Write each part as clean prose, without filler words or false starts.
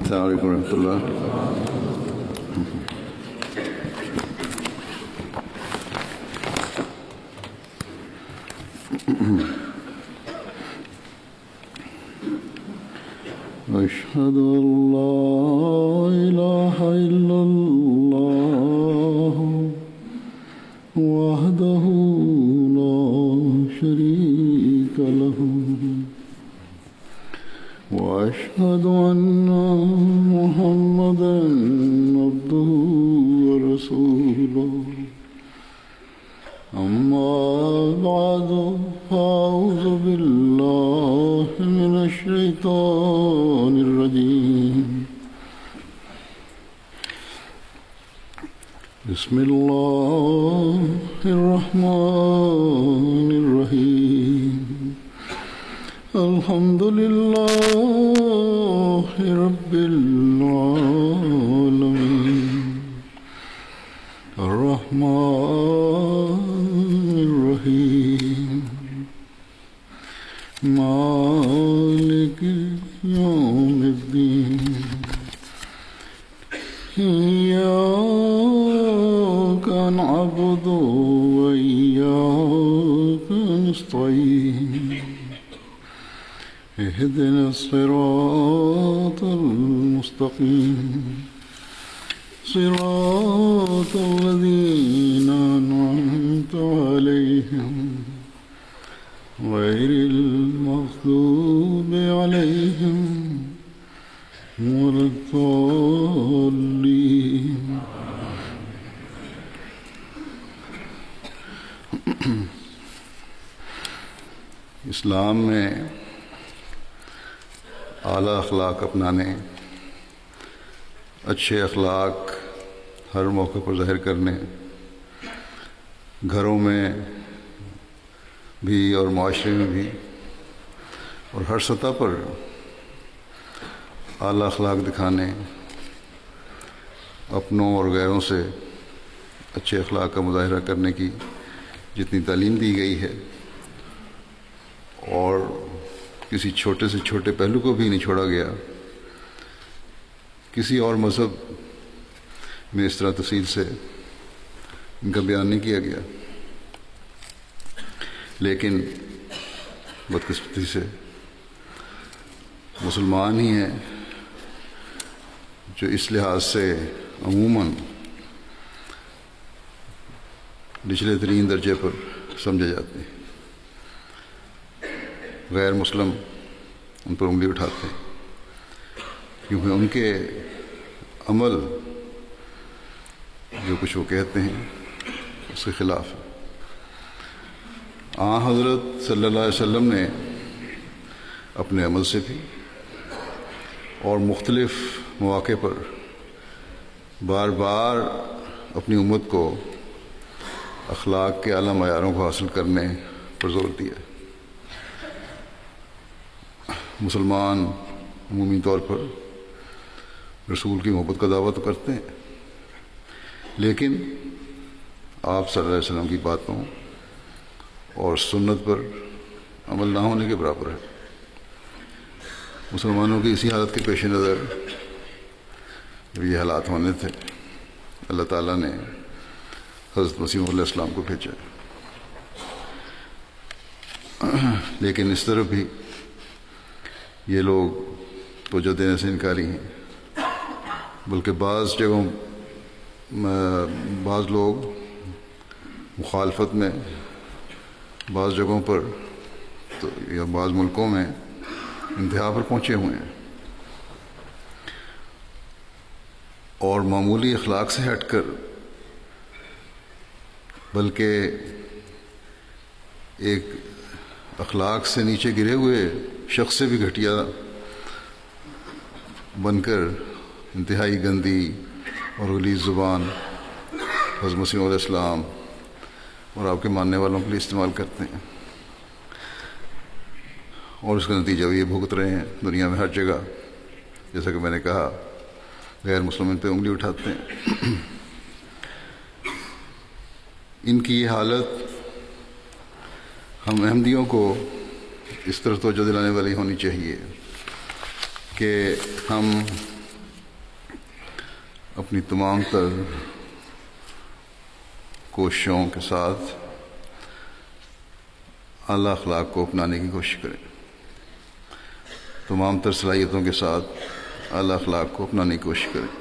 السلام علیکم ورحمۃ اللہ. أشهد أن لا إله إلا الله وحده لا شريك له وأشهد أن محمدا عبده ورسوله. أما بعد فأعوذ بالله من الشيطان الرجيم. بسم الله الرحمن الرحيم. الحمد لله رب العالمين الرحمن الرحيم مالك يوم الدين. إياك نعبد وإياك نستعين. اهدنا الصراط المستقيم صراط الذين أنعمت عليهم غير المغضوب عليهم ولا الضالين. اسلام میں اعلیٰ اخلاق اپنانے، اچھے اخلاق ہر موقع پر ظاہر کرنے، گھروں میں بھی اور معاشرے میں بھی اور ہر سطح پر اعلیٰ اخلاق دکھانے، اپنوں اور غیروں سے اچھے اخلاق کا مظاہرہ کرنے کی جتنی تعلیم دی گئی ہے، اور کسی چھوٹے سے چھوٹے پہلو کو بھی نہیں چھوڑا گیا. کسی اور مذہب میں اس طرح تفصیل سے ان کا بیان نہیں کیا گیا. لیکن بدقسمتی سے مسلمان ہی ہیں جو اس لحاظ سے عموماً نچلے ترین درجے پر سمجھے جاتے ہیں. غیر مسلم ان پر انگلی اٹھاتے ہیں کیونکہ ان کے عمل جو کچھ وہ کہتے ہیں اس کے خلاف ہے. حضرت صلی اللہ علیہ وسلم نے اپنے عمل سے بھی اور مختلف مواقع پر بار بار اپنی امت کو اخلاق کے اعلیٰ معیاروں کو حاصل کرنے پر زور دیا. مسلمان عمومی طور پر رسول کی محبت کا دعویٰ تو کرتے ہیں، لیکن آپ صلی اللہ علیہ وسلم کی باتوں اور سنت پر عمل نہ ہونے کے برابر ہے. مسلمانوں کی اسی حالت کے پیش نظر جب یہ حالات ہونے تھے، اللہ تعالیٰ نے حضرت مسیح علیہ السلام کو بھیجا. لیکن اس طرف بھی یہ لوگ توجہ دینے سے انکاری ہیں، بلکہ بعض جگہوں بعض لوگ مخالفت میں بعض جگہوں پر تو یا بعض ملکوں میں انتہا پر پہنچے ہوئے ہیں، اور معمولی اخلاق سے ہٹ کر بلکہ ایک اخلاق سے نیچے گرے ہوئے شخص سے بھی گھٹیا بن کر انتہائی گندی اور غلیظ زبان حضرت مسیح علیہ السلام اور آپ کے ماننے والوں کے لیے استعمال کرتے ہیں، اور اس کا نتیجہ یہ بھگت رہے ہیں دنیا میں ہر جگہ. جیسا کہ میں نے کہا، غیر مسلم پہ انگلی اٹھاتے ہیں. ان کی یہ حالت ہم احمدیوں کو اس طرح توجہ دلانے والی ہونی چاہیے کہ ہم اپنی تمام تر کوششوں کے ساتھ اعلیٰ اخلاق کو اپنانے کی کوشش کریں، تمام تر صلاحیتوں کے ساتھ اعلیٰ اخلاق کو اپنانے کی کوشش کریں،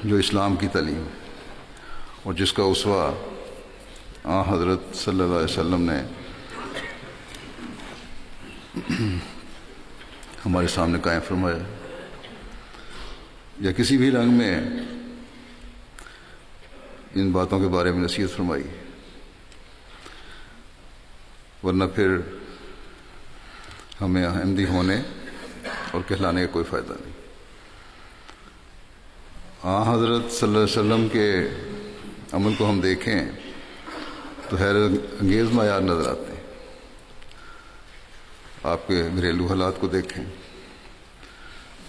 جو اسلام کی تعلیم ہے اور جس کا اسوہ حضرت صلی اللہ علیہ وسلم نے ہمارے سامنے قائم فرمایا، یا کسی بھی رنگ میں ان باتوں کے بارے میں نصیحت فرمائی، ورنہ پھر ہمیں احمدی ہونے اور کہلانے کا کوئی فائدہ نہیں۔ حضرت صلی اللہ علیہ وسلم کے عمل کو ہم دیکھیں تو حیرت انگیز معیار نظر آتے ہیں۔ آپ کے گھریلو حالات کو دیکھیں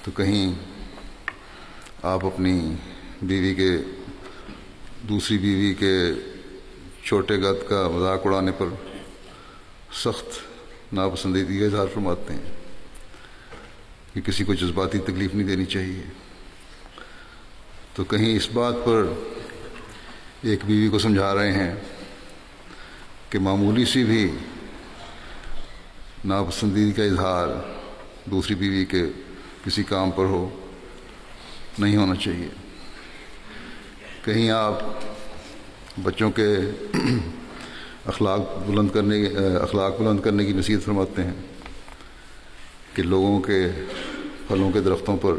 تو کہیں آپ اپنی دوسری بیوی کے چھوٹے قد کا مذاق اڑانے پر سخت ناپسندیدگی کا اظہار فرماتے ہیں کہ کسی کو جذباتی تکلیف نہیں دینی چاہیے، تو کہیں اس بات پر ایک بیوی کو سمجھا رہے ہیں کہ معمولی سی بھی ناپسندیدگی کا اظہار دوسری بیوی کے کسی کام پر نہیں ہونا چاہیے۔ کہیں آپ بچوں کے اخلاق بلند کرنے کی نصیحت فرماتے ہیں کہ لوگوں کے پھلوں کے درختوں پر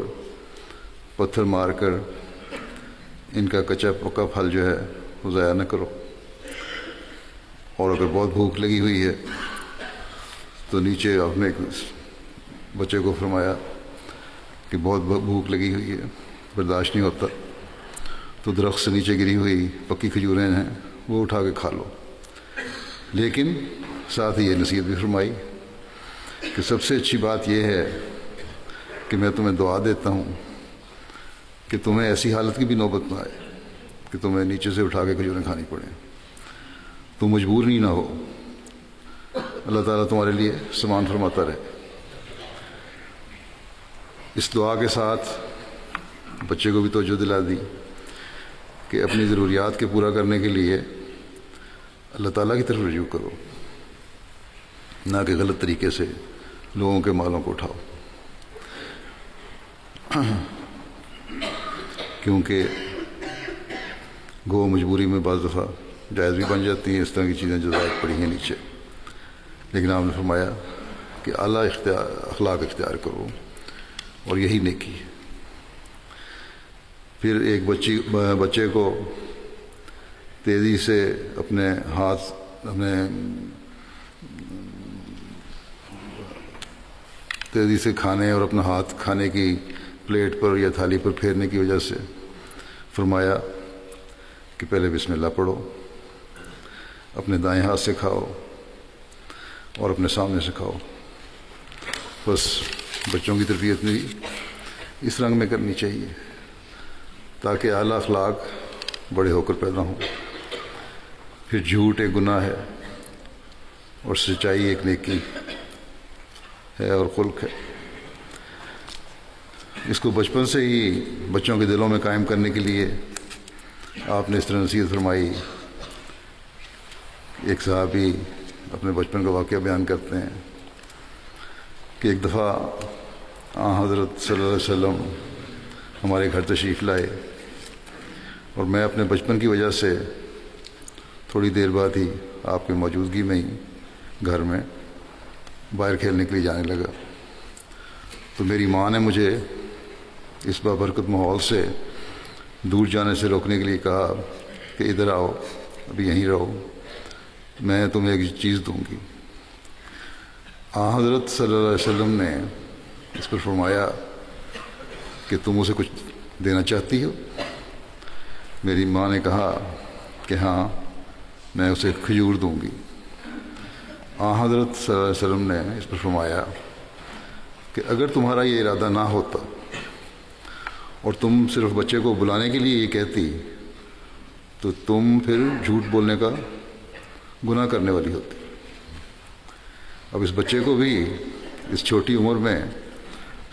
پتھر مار کر ان کا کچا پکا پھل جو ہے وہ ضائع نہ کرو، اور اگر بہت بھوک لگی ہوئی ہے تو نیچے اپنے بچے کو فرمایا کہ بہت بھوک لگی ہوئی ہے، برداشت نہیں ہوتا، تو درخت سے نیچے گری ہوئی پکی کھجوریں ہیں وہ اٹھا کے کھا لو۔ لیکن ساتھ ہی یہ نصیحت بھی فرمائی کہ سب سے اچھی بات یہ ہے کہ میں تمہیں دعا دیتا ہوں کہ تمہیں ایسی حالت کی بھی نوبت نہ آئے کہ تمہیں نیچے سے اٹھا کے کھجوریں کھانی پڑیں، تم مجبور نہیں نہ ہو، اللہ تعالیٰ تمہارے لیے سامان فرماتا رہے۔ اس دعا کے ساتھ بچے کو بھی توجہ دلا دی کہ اپنی ضروریات کے پورا کرنے کے لیے اللہ تعالیٰ کی طرف رجوع کرو، نہ کہ غلط طریقے سے لوگوں کے مالوں کو اٹھاؤ، کیونکہ گو مجبوری میں بعض دفعہ جائز بھی بن جاتی ہیں اس طرح کی چیزیں جو زائد پڑی ہیں نیچے، لیکن آپ نے فرمایا کہ اعلیٰ اخلاق اختیار کرو اور یہی نیکی ہے۔ پھر ایک بچے کو تیزی سے اپنے تیزی سے کھانے اور اپنا ہاتھ کھانے کی پلیٹ پر یا تھالی پر پھیرنے کی وجہ سے فرمایا کہ پہلے بسم اللہ پڑھو، اپنے دائیں ہاتھ سے کھاؤ اور اپنے سامنے سے کھاؤ۔ بس بچوں کی تربیت بھی اس رنگ میں کرنی چاہیے تاکہ اعلیٰ اخلاق بڑے ہو کر پیدا ہوں۔ پھر جھوٹ ایک گناہ ہے اور سچائی ایک نیکی ہے اور خلق ہے۔ اس کو بچپن سے ہی بچوں کے دلوں میں قائم کرنے کے لیے آپ نے اس طرح نصیحت فرمائی۔ ایک صحابی اپنے بچپن کا واقعہ بیان کرتے ہیں کہ ایک دفعہ حضرت صلی اللہ علیہ وسلم ہمارے گھر تشریف لائے اور میں اپنے بچپن کی وجہ سے تھوڑی دیر بعد ہی آپ کی موجودگی میں ہی گھر میں باہر کھیلنے کے لیے جانے لگا، تو میری ماں نے مجھے اس بابرکت ماحول سے دور جانے سے روکنے کے لیے کہا کہ ادھر آؤ، ابھی یہیں رہو، میں تمہیں ایک چیز دوں گی۔ حضرت صلی اللہ علیہ وسلم نے اس پر فرمایا کہ تم اسے کچھ دینا چاہتی ہو؟ میری ماں نے کہا کہ ہاں، میں اسے کھجور دوں گی۔ حضرت صلی اللہ علیہ وسلم نے اس پر فرمایا کہ اگر تمہارا یہ ارادہ نہ ہوتا اور تم صرف بچے کو بلانے کے لیے یہ کہتی تو تم پھر جھوٹ بولنے کا گناہ کرنے والی ہوتی۔ اب اس بچے کو بھی اس چھوٹی عمر میں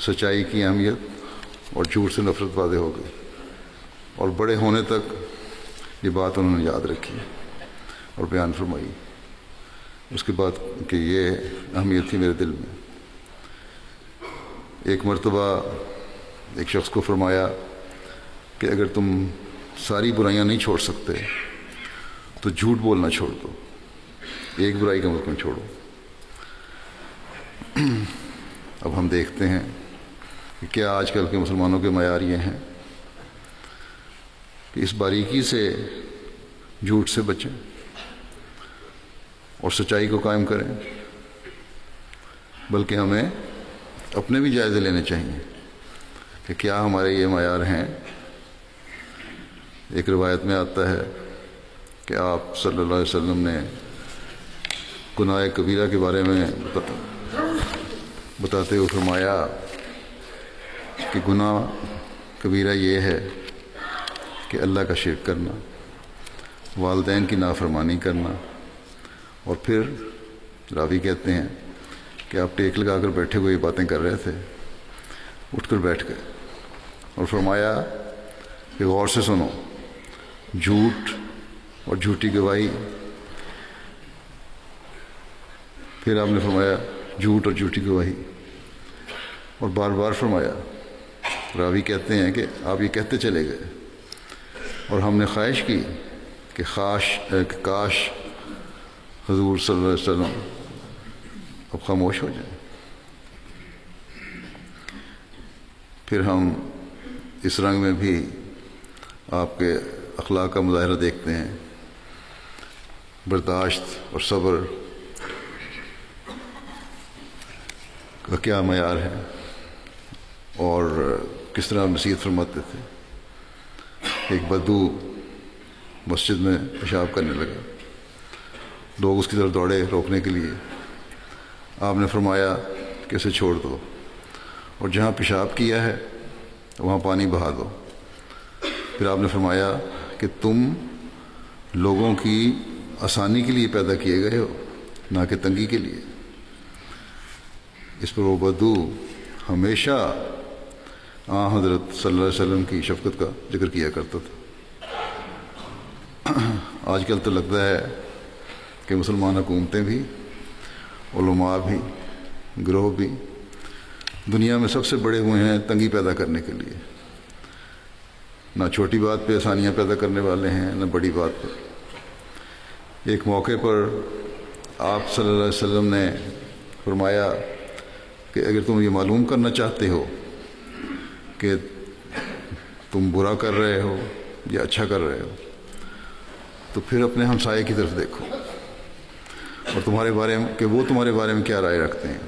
سچائی کی اہمیت اور جھوٹ سے نفرت واضح ہو گئی، اور بڑے ہونے تک یہ بات انہوں نے یاد رکھی اور بیان فرمائی۔ اس کے بعد کہ یہ اہمیت تھی میرے دل میں۔ ایک مرتبہ ایک شخص کو فرمایا کہ اگر تم ساری برائیاں نہیں چھوڑ سکتے تو جھوٹ بولنا چھوڑ دو، ایک برائی کا مطلب چھوڑو۔ اب ہم دیکھتے ہیں کہ کیا آج کل کے مسلمانوں کے معیار یہ ہیں کہ اس باریکی سے جھوٹ سے بچیں اور سچائی کو قائم کریں، بلکہ ہمیں اپنے بھی جائزے لینے چاہیے کہ کیا ہمارے یہ معیار ہیں۔ ایک روایت میں آتا ہے کہ آپ صلی اللہ علیہ وسلم نے گناہ کبیرہ کے بارے میں بتاتے ہوئے فرمایا کہ گناہ کبیرہ یہ ہے کہ اللہ کا شرک کرنا، والدین کی نافرمانی کرنا، اور پھر راوی کہتے ہیں کہ آپ ٹیک لگا کر بیٹھے ہوئے یہ باتیں کر رہے تھے، اٹھ کر بیٹھ گئے اور فرمایا کہ غور سے سنو، جھوٹ اور جھوٹی گواہی۔ پھر آپ نے فرمایا جھوٹ اور جھوٹی گواہی، اور بار بار فرمایا۔ راوی کہتے ہیں کہ آپ یہ کہتے چلے گئے اور ہم نے خواہش کی کہ کاش حضور صلی اللہ علیہ وسلم اب خاموش ہو جائیں۔ پھر ہم اس رنگ میں بھی آپ کے اخلاق کا مظاہرہ دیکھتے ہیں، برداشت اور صبر کا کیا معیار ہے، اور کس طرح نصیحت فرماتے تھے۔ ایک بدو مسجد میں پیشاب کرنے لگا، لوگ اس کی طرف دوڑے روکنے کے لیے۔ آپ نے فرمایا کہ اسے چھوڑ دو، اور جہاں پیشاب کیا ہے وہاں پانی بہا دو۔ پھر آپ نے فرمایا کہ تم لوگوں کی آسانی کے لیے پیدا کیے گئے ہو، نہ کہ تنگی کے لیے۔ اس پر وہ بدو ہمیشہ حضرت صلی اللہ علیہ وسلم کی شفقت کا ذکر کیا کرتا تھا۔ آج کل تو لگتا ہے کہ مسلمان حکومتیں بھی، علماء بھی، گروہ بھی دنیا میں سب سے بڑے ہوئے ہیں تنگی پیدا کرنے کے لیے۔ نہ چھوٹی بات پہ آسانیاں پیدا کرنے والے ہیں، نہ بڑی بات پر۔ ایک موقع پر آپ صلی اللہ علیہ وسلم نے فرمایا کہ اگر تم یہ معلوم کرنا چاہتے ہو کہ تم برا کر رہے ہو یا اچھا کر رہے ہو تو پھر اپنے ہمسائے کی طرف دیکھو اور تمہارے بارے میں کہ وہ تمہارے بارے میں کیا رائے رکھتے ہیں۔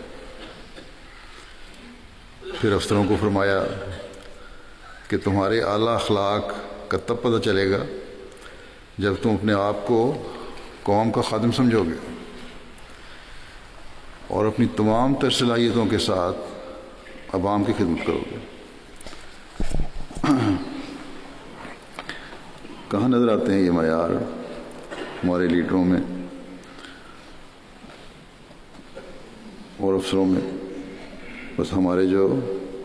پھر افسروں کو فرمایا کہ تمہارے اعلیٰ اخلاق کا تب پتہ چلے گا جب تم اپنے آپ کو قوم کا خادم سمجھو گے اور اپنی تمام تر صلاحیتوں کے ساتھ عوام کی خدمت کرو گے۔ کہاں نظر آتے ہیں یہ معیار ہمارے لیڈروں میں اور افسروں میں؟ بس ہمارے جو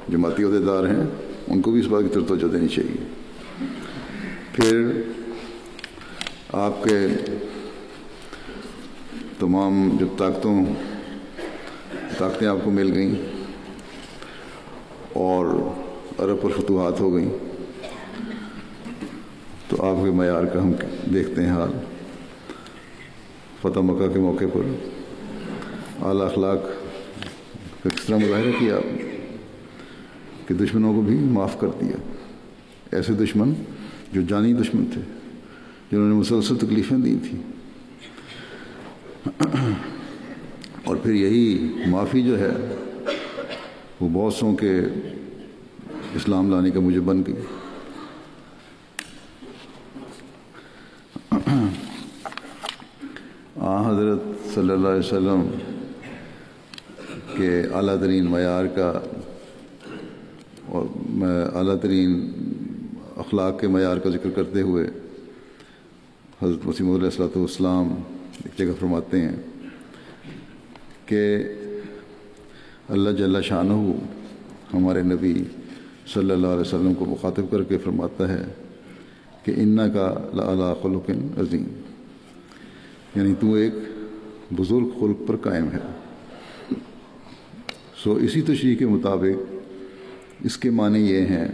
جماعتی عہدیدار ہیں ان کو بھی اس بات کی طرف توجہ دینی چاہیے۔ پھر آپ کے تمام جو طاقتیں آپ کو مل گئیں اور عرب پر فتوحات ہو گئیں، تو آپ کے معیار کا ہم دیکھتے ہیں حال۔ فتح مکہ کے موقع پر اعلیٰ اخلاق کا کس طرح مظاہرہ کیا آپ نے کہ دشمنوں کو بھی معاف کر دیا، ایسے دشمن جو جانی دشمن تھے، جنہوں نے مسلسل تکلیفیں دی تھیں۔ اور پھر یہی معافی جو ہے وہ بہت سوں کے اسلام لانے کا موجب بن گئی۔ حضرت صلی اللہ علیہ وسلم کے اعلیٰ ترین معیار کا اور اعلیٰ ترین اخلاق کے معیار کا ذکر کرتے ہوئے حضرت مسیح موعود علیہ السلام ایک جگہ فرماتے ہیں کہ اللہ جل شانہ ہمارے نبی صلی اللہ علیہ وسلم کو مخاطب کر کے فرماتا ہے کہ انکا لعلی خلق عظیم، یعنی تو ایک بزرگ خلق پر قائم ہے۔ اسی تشریح کے مطابق اس کے معنی یہ ہیں،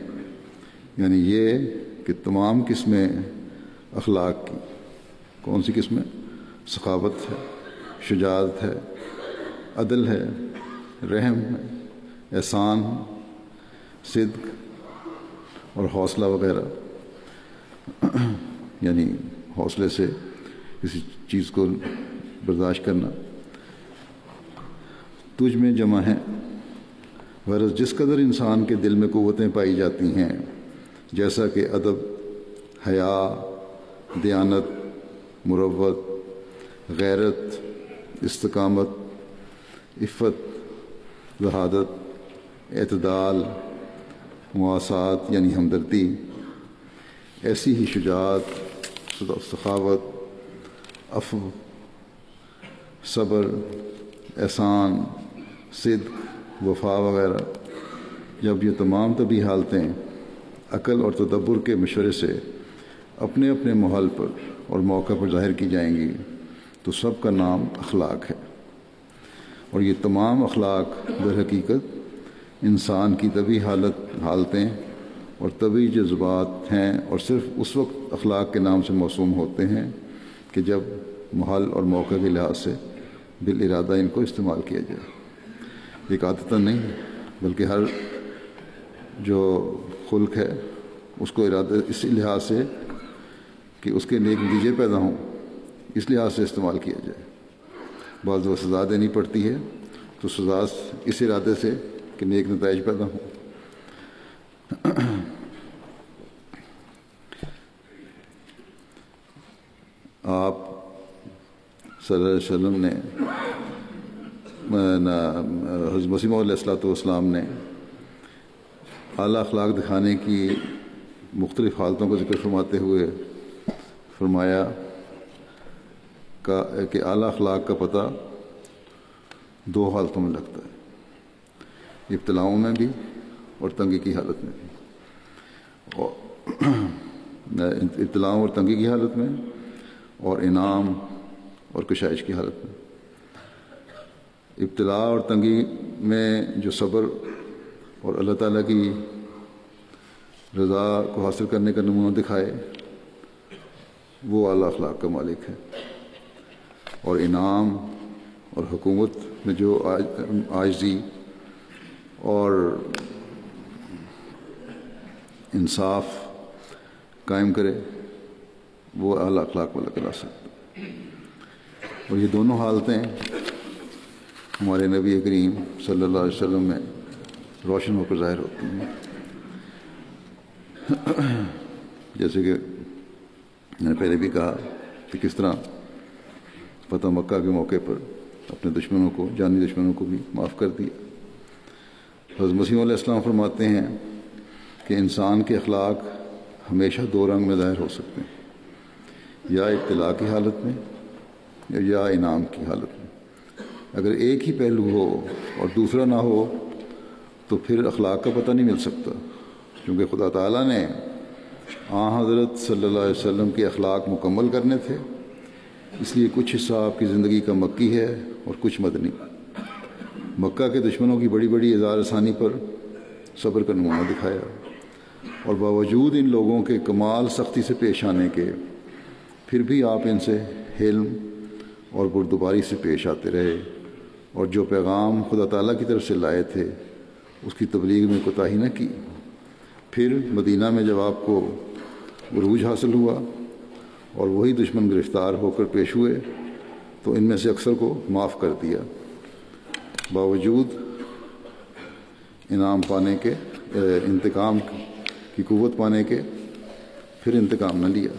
یعنی یہ کہ تمام قسمیں اخلاق کی، کون سی قسمیں؟ سخاوت ہے، شجاعت ہے، عدل ہے، رحم ہے، احسان، صدق اور حوصلہ وغیرہ، یعنی حوصلے سے کسی چیز کو برداشت کرنا، تجھ میں جمع ہیں۔ غرض جس قدر انسان کے دل میں قوتیں پائی جاتی ہیں، جیسا کہ ادب، حیا، دیانت، مروت، غیرت، استقامت، عفت، ذہادت، اعتدال، مواسات یعنی ہمدردی، ایسی ہی شجاعت، سخاوت، عفو، صبر، احسان، صدق، وفا وغیرہ، جب یہ تمام طبی حالتیں عقل اور تدبر کے مشورے سے اپنے اپنے محل پر اور موقع پر ظاہر کی جائیں گی تو سب کا نام اخلاق ہے۔ اور یہ تمام اخلاق در حقیقت انسان کی طبی حالتیں اور طبی جذبات ہیں، اور صرف اس وقت اخلاق کے نام سے موسوم ہوتے ہیں کہ جب محل اور موقع کے لحاظ سے بالارادہ ان کو استعمال کیا جائے۔ ایک عادتاً نہیں، بلکہ ہر جو خلق ہے اس کو ارادہ اس لحاظ سے کہ اس کے نیک نتیجے پیدا ہوں، اس لحاظ سے استعمال کیا جائے۔ بعض وہ سزا دینی پڑتی ہے تو سزا اس ارادے سے کہ نیک نتائج پیدا ہوں۔ آپ صلی اللہ علیہ وسلم نے، حضرت مسیح موعود علیہ السلام نے اعلیٰ اخلاق دکھانے کی مختلف حالتوں کو ذکر فرماتے ہوئے فرمایا کہ اعلیٰ اخلاق کا پتہ دو حالتوں میں لگتا ہے، ابتلاؤں میں بھی اور تنگی کی حالت میں بھی، ابتلاؤں اور تنگی کی حالت میں، اور انعام اور کشائش کی حالت میں۔ ابتلاء اور تنگی میں جو صبر اور اللہ تعالیٰ کی رضا کو حاصل کرنے کا نمونہ دکھائے وہ اعلیٰ اخلاق کا مالک ہے، اور انعام اور حکومت میں جو عاجزی اور انصاف قائم کرے وہ اعلیٰ اخلاق والا کہلا سکتا ہے۔ اور یہ دونوں حالتیں ہمارے نبی کریم صلی اللہ علیہ وسلم میں روشن ہو کر ظاہر ہوتی ہیں، جیسے کہ میں نے پہلے بھی کہا کہ کس طرح فتح مکہ کے موقع پر اپنے دشمنوں کو، جانی دشمنوں کو بھی معاف کر دیا۔ حضرت مسیح علیہ السلام فرماتے ہیں کہ انسان کے اخلاق ہمیشہ دو رنگ میں ظاہر ہو سکتے ہیں، یا ابتلاء کی حالت میں یا انعام کی حالت میں۔ اگر ایک ہی پہلو ہو اور دوسرا نہ ہو تو پھر اخلاق کا پتہ نہیں مل سکتا، کیونکہ خدا تعالیٰ نے حضرت صلی اللہ علیہ وسلم کے اخلاق مکمل کرنے تھے، اس لیے کچھ حصہ آپ کی زندگی کا مکی ہے اور کچھ مدنی۔ مکہ کے دشمنوں کی بڑی بڑی اظہار ثانی پر صبر کا نمونہ دکھایا، اور باوجود ان لوگوں کے کمال سختی سے پیش آنے کے پھر بھی آپ ان سے حلم اور بردباری سے پیش آتے رہے، اور جو پیغام خدا تعالیٰ کی طرف سے لائے تھے اس کی تبلیغ میں کوتاہی نہ کی۔ پھر مدینہ میں جب آپ کو عروج حاصل ہوا اور وہی دشمن گرفتار ہو کر پیش ہوئے تو ان میں سے اکثر کو معاف کر دیا، باوجود انعام پانے کے، انتقام کی قوت پانے کے، پھر انتقام نہ لیا۔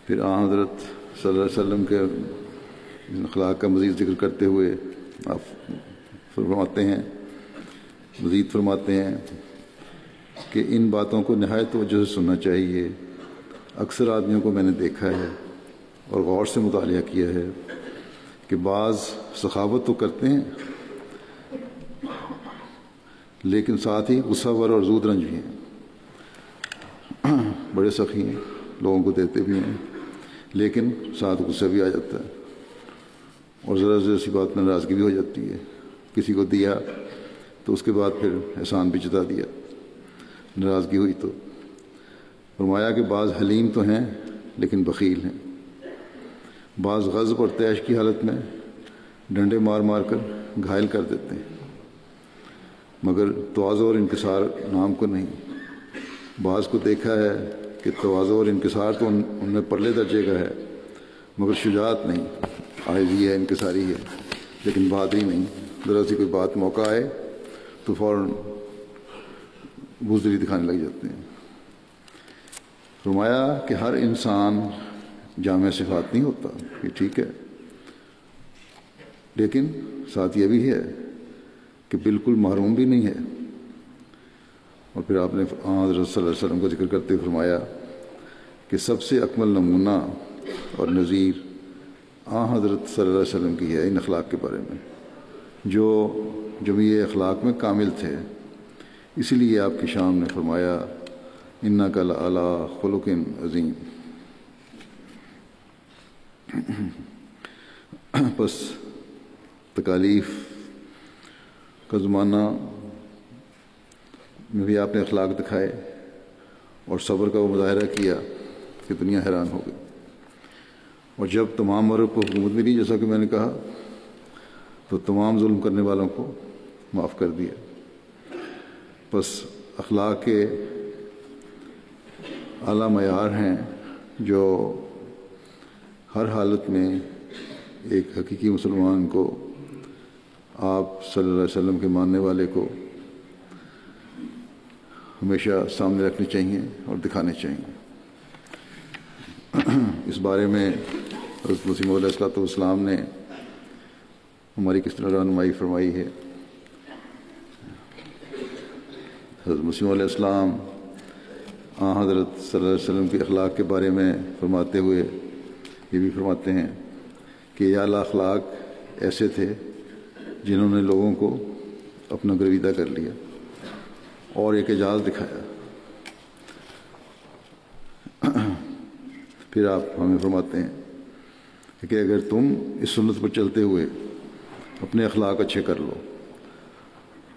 پھر حضرت صلی اللہ علیہ وسلم کے اخلاق کا مزید ذکر کرتے ہوئے آپ فرماتے ہیں، مزید فرماتے ہیں کہ ان باتوں کو نہایت توجہ سے سننا چاہیے۔ اکثر آدمیوں کو میں نے دیکھا ہے اور غور سے مطالعہ کیا ہے کہ بعض سخاوت تو کرتے ہیں لیکن ساتھ ہی غصہ ور اور زود رنج بھی ہیں، بڑے سخی ہیں، لوگوں کو دیتے بھی ہیں لیکن ساتھ غصہ بھی آ جاتا ہے اور ذرا سی بات ناراضگی بھی ہو جاتی ہے۔ کسی کو دیا تو اس کے بعد پھر احسان بھی جتا دیا، ناراضگی ہوئی تو۔ فرمایا کہ بعض حلیم تو ہیں لیکن بخیل ہیں، بعض غضب اور طیش کی حالت میں ڈنڈے مار مار کر گھائل کر دیتے ہیں، مگر تواضع اور انکسار نام کو نہیں۔ بعض کو دیکھا ہے کہ تواضع اور انکسار تو ان میں پرلے درجے کا ہے مگر شجاعت نہیں، عاجزی ہے، انکساری ہے، لیکن بہادری نہیں۔ ذرا سی کوئی بات موقع آئے تو فوراً بزدلی دکھانے لگ جاتے ہیں۔ فرمایا کہ ہر انسان جامع صفات نہیں ہوتا، یہ ٹھیک ہے، لیکن ساتھ یہ بھی ہے کہ بالکل محروم بھی نہیں ہے۔ اور پھر آپ نے حضرت صلی اللہ علیہ وسلم کو ذکر کرتے ہوئے فرمایا کہ سب سے اکمل نمونہ اور نظیر حضرت صلی اللہ علیہ وسلم کی ہے ان اخلاق کے بارے میں، جو جمیع اخلاق میں کامل تھے۔ اسی لیے آپ کی شان نے فرمایا انک لعلی خلق عظیم۔ پس تکالیف کا زمانہ میں بھی آپ نے اخلاق دکھائے اور صبر کا وہ مظاہرہ کیا کہ دنیا حیران ہو گئی، اور جب تمام عرب کو حکومت ملی جیسا کہ میں نے کہا تو تمام ظلم کرنے والوں کو معاف کر دیا۔ بس اخلاق کے اعلیٰ معیار ہیں جو ہر حالت میں ایک حقیقی مسلمان کو، آپ صلی اللہ علیہ وسلم کے ماننے والے کو ہمیشہ سامنے رکھنے چاہیے اور دکھانے چاہیے۔ اس بارے میں حضرت مسیح موعود علیہ السلام نے ہماری کس طرح رہنمائی فرمائی ہے۔ حضرت مسیح علیہ السلام حضرت صلی اللہ علیہ وسلم کے اخلاق کے بارے میں فرماتے ہوئے یہ بھی فرماتے ہیں کہ یا اللہ اخلاق ایسے تھے جنہوں نے لوگوں کو اپنا گرویدہ کر لیا اور ایک اعجاز دکھایا۔ پھر آپ ہمیں فرماتے ہیں کہ اگر تم اس سنت پر چلتے ہوئے اپنے اخلاق اچھے کر لو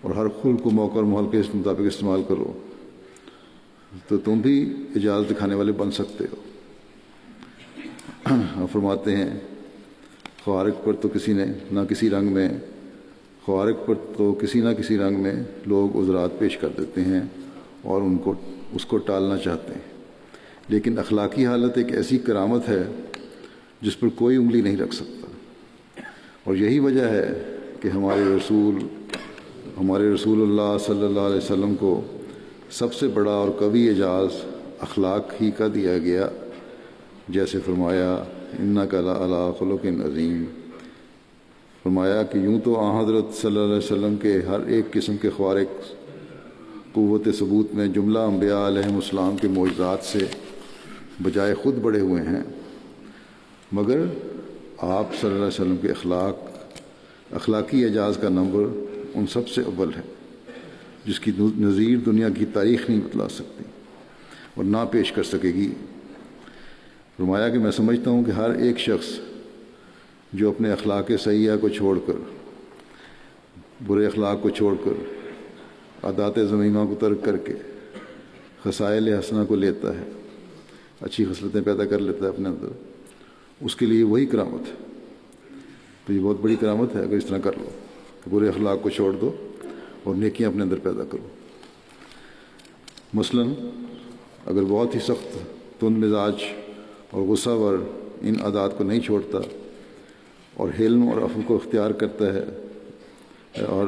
اور ہر خلق کو موقع اور ماحول کے مطابق استعمال کرو تو تم بھی اعجاز دکھانے والے بن سکتے ہو۔ آپ فرماتے ہیں خوارق پر تو کسی نہ کسی رنگ میں لوگ عذرات پیش کر دیتے ہیں اور اس کو ٹالنا چاہتے ہیں، لیکن اخلاقی حالت ایک ایسی کرامت ہے جس پر کوئی انگلی نہیں رکھ سکتا، اور یہی وجہ ہے کہ ہمارے رسول اللہ صلی اللہ علیہ وسلم کو سب سے بڑا اور قوی اعزاز اخلاق ہی کا دیا گیا، جیسے فرمایا انک لعلی خلق عظیم۔ فرمایا کہ یوں تو حضرت صلی اللہ علیہ وسلم کے ہر ایک قسم کے خوارق قوت ثبوت میں جملہ انبیاء علیہم السلام کے معجزات سے بجائے خود بڑے ہوئے ہیں، مگر آپ صلی اللہ علیہ وسلم کے اخلاقی اعجاز کا نمبر ان سب سے اول ہے، جس کی نظیر دنیا کی تاریخ نہیں بتلا سکتی اور نہ پیش کر سکے گی۔ فرمایا کہ میں سمجھتا ہوں کہ ہر ایک شخص جو اپنے اخلاق سیئہ کو چھوڑ کر، برے اخلاق کو چھوڑ کر، عادات ذمیمہ کو ترک کر کے خصائل حسنہ کو لیتا ہے، اچھی خصلتیں پیدا کر لیتا ہے اپنے اندر، اس کے لیے وہی کرامت ہے۔ تو یہ بہت بڑی کرامت ہے اگر اس طرح کر لو کہ برے اخلاق کو چھوڑ دو اور نیکیاں اپنے اندر پیدا کرو۔ مثلاً اگر بہت ہی سخت تند مزاج اور غصہ ور ان عادات کو نہیں چھوڑتا اور حلم اور عفو کو اختیار کرتا ہے، اور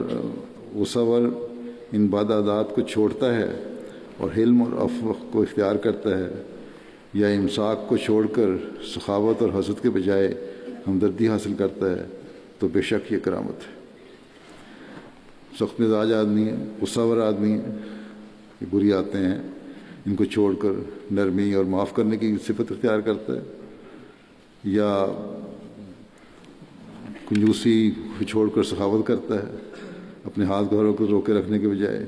غصہ ور ان بد عادات کو چھوڑتا ہے اور حلم اور عفو کو اختیار کرتا ہے، یا امساک کو چھوڑ کر سخاوت اور حسد کے بجائے ہمدردی حاصل کرتا ہے، تو بے شک یہ کرامت ہے۔ سخت مزاج آدمی ہے، غصہ ور آدمی ہے، یہ بری عادتیں ہیں، ان کو چھوڑ کر نرمی اور معاف کرنے کی صفت اختیار کرتا ہے، یا کنجوسی کو چھوڑ کر سخاوت کرتا ہے، اپنے ہاتھ گھروں کو روکے رکھنے کے بجائے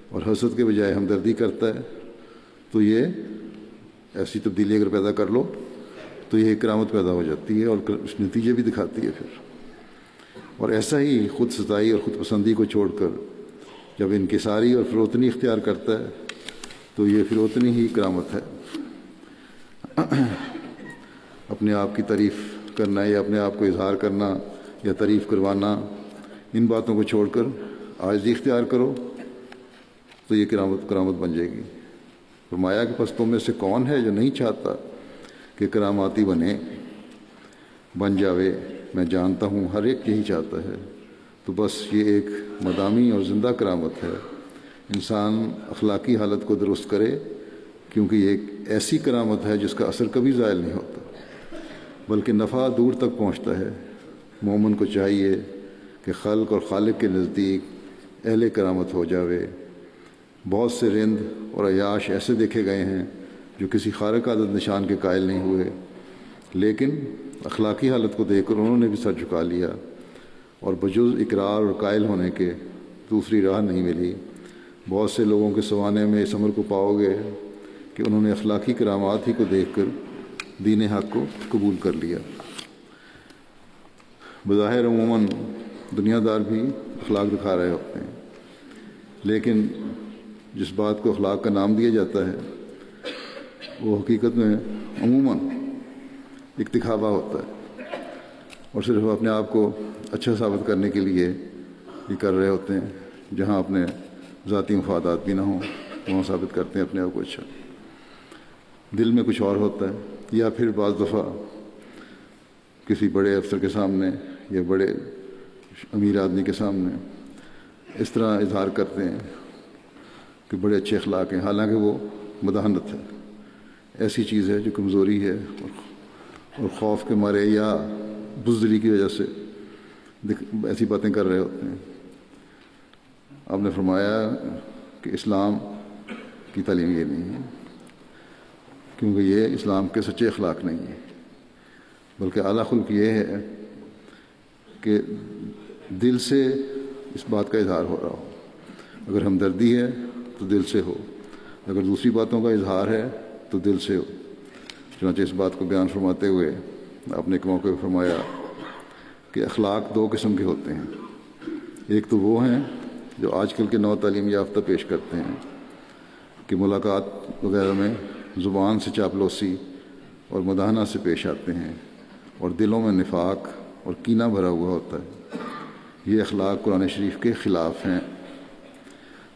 اور حسد کے بجائے ہمدردی کرتا ہے، تو یہ ایسی تبدیلی اگر پیدا کر لو تو یہ کرامت پیدا ہو جاتی ہے اور اس نتیجے بھی دکھاتی ہے پھر۔ اور ایسا ہی خود ستائی اور خود پسندی کو چھوڑ کر جب انکساری اور فروتنی اختیار کرتا ہے تو یہ فروتنی ہی کرامت ہے۔ اپنے آپ کی تعریف کرنا یا اپنے آپ کو اظہار کرنا یا تعریف کروانا، ان باتوں کو چھوڑ کر عاجزی اختیار کرو تو یہ کرامت بن جائے گی۔ فرمایا کہ پس تم میں سے کون ہے جو نہیں چاہتا کہ کراماتی بن جاوے؟ میں جانتا ہوں ہر ایک یہی چاہتا ہے۔ تو بس یہ ایک مدامی اور زندہ کرامت ہے، انسان اخلاقی حالت کو درست کرے، کیونکہ یہ ایک ایسی کرامت ہے جس کا اثر کبھی زائل نہیں ہوتا بلکہ نفع دور تک پہنچتا ہے۔ مومن کو چاہیے کہ خلق اور خالق کے نزدیک اہل کرامت ہو جاوے۔ بہت سے رند اور عیاش ایسے دیکھے گئے ہیں جو کسی خارق عادت نشان کے قائل نہیں ہوئے، لیکن اخلاقی حالت کو دیکھ کر انہوں نے بھی سر جھکا لیا، اور بجز اقرار اور قائل ہونے کے دوسری راہ نہیں ملی۔ بہت سے لوگوں کے سوانے میں اس عمر کو پاؤ گے کہ انہوں نے اخلاقی کرامات ہی کو دیکھ کر دین حق کو قبول کر لیا۔ بظاہر عموماً دنیا دار بھی اخلاق دکھا رہے ہوتے ہیں، لیکن جس بات کو اخلاق کا نام دیا جاتا ہے وہ حقیقت میں عموماً ایک دکھاوا ہوتا ہے، اور صرف اپنے آپ کو اچھا ثابت کرنے کے لیے یہ کر رہے ہوتے ہیں۔ جہاں اپنے ذاتی مفادات بھی نہ ہوں وہاں ثابت کرتے ہیں اپنے آپ کو اچھا، دل میں کچھ اور ہوتا ہے۔ یا پھر بعض دفعہ کسی بڑے افسر کے سامنے یا بڑے امیر آدمی کے سامنے اس طرح اظہار کرتے ہیں کہ بڑے اچھے اخلاق ہیں، حالانکہ وہ مداحنت ہے، ایسی چیز ہے جو کمزوری ہے، اور خوف کے مارے یا بزدلی کی وجہ سے ایسی باتیں کر رہے ہوتے ہیں۔ آپ نے فرمایا کہ اسلام کی تعلیم یہ نہیں ہے، کیونکہ یہ اسلام کے سچے اخلاق نہیں ہیں، بلکہ اعلیٰ خلق یہ ہے کہ دل سے اس بات کا اظہار ہو رہا ہو۔ اگر ہمدردی ہے تو دل سے ہو، اگر دوسری باتوں کا اظہار ہے تو دل سے ہو۔ چنانچہ اس بات کو بیان فرماتے ہوئے آپ نے ایک موقع پہ فرمایا کہ اخلاق دو قسم کے ہوتے ہیں، ایک تو وہ ہیں جو آج کل کے نو تعلیم یافتہ پیش کرتے ہیں کہ ملاقات وغیرہ میں زبان سے چاپلوسی اور مداحنہ سے پیش آتے ہیں اور دلوں میں نفاق اور کینہ بھرا ہوا ہوتا ہے۔ یہ اخلاق قرآن شریف کے خلاف ہیں۔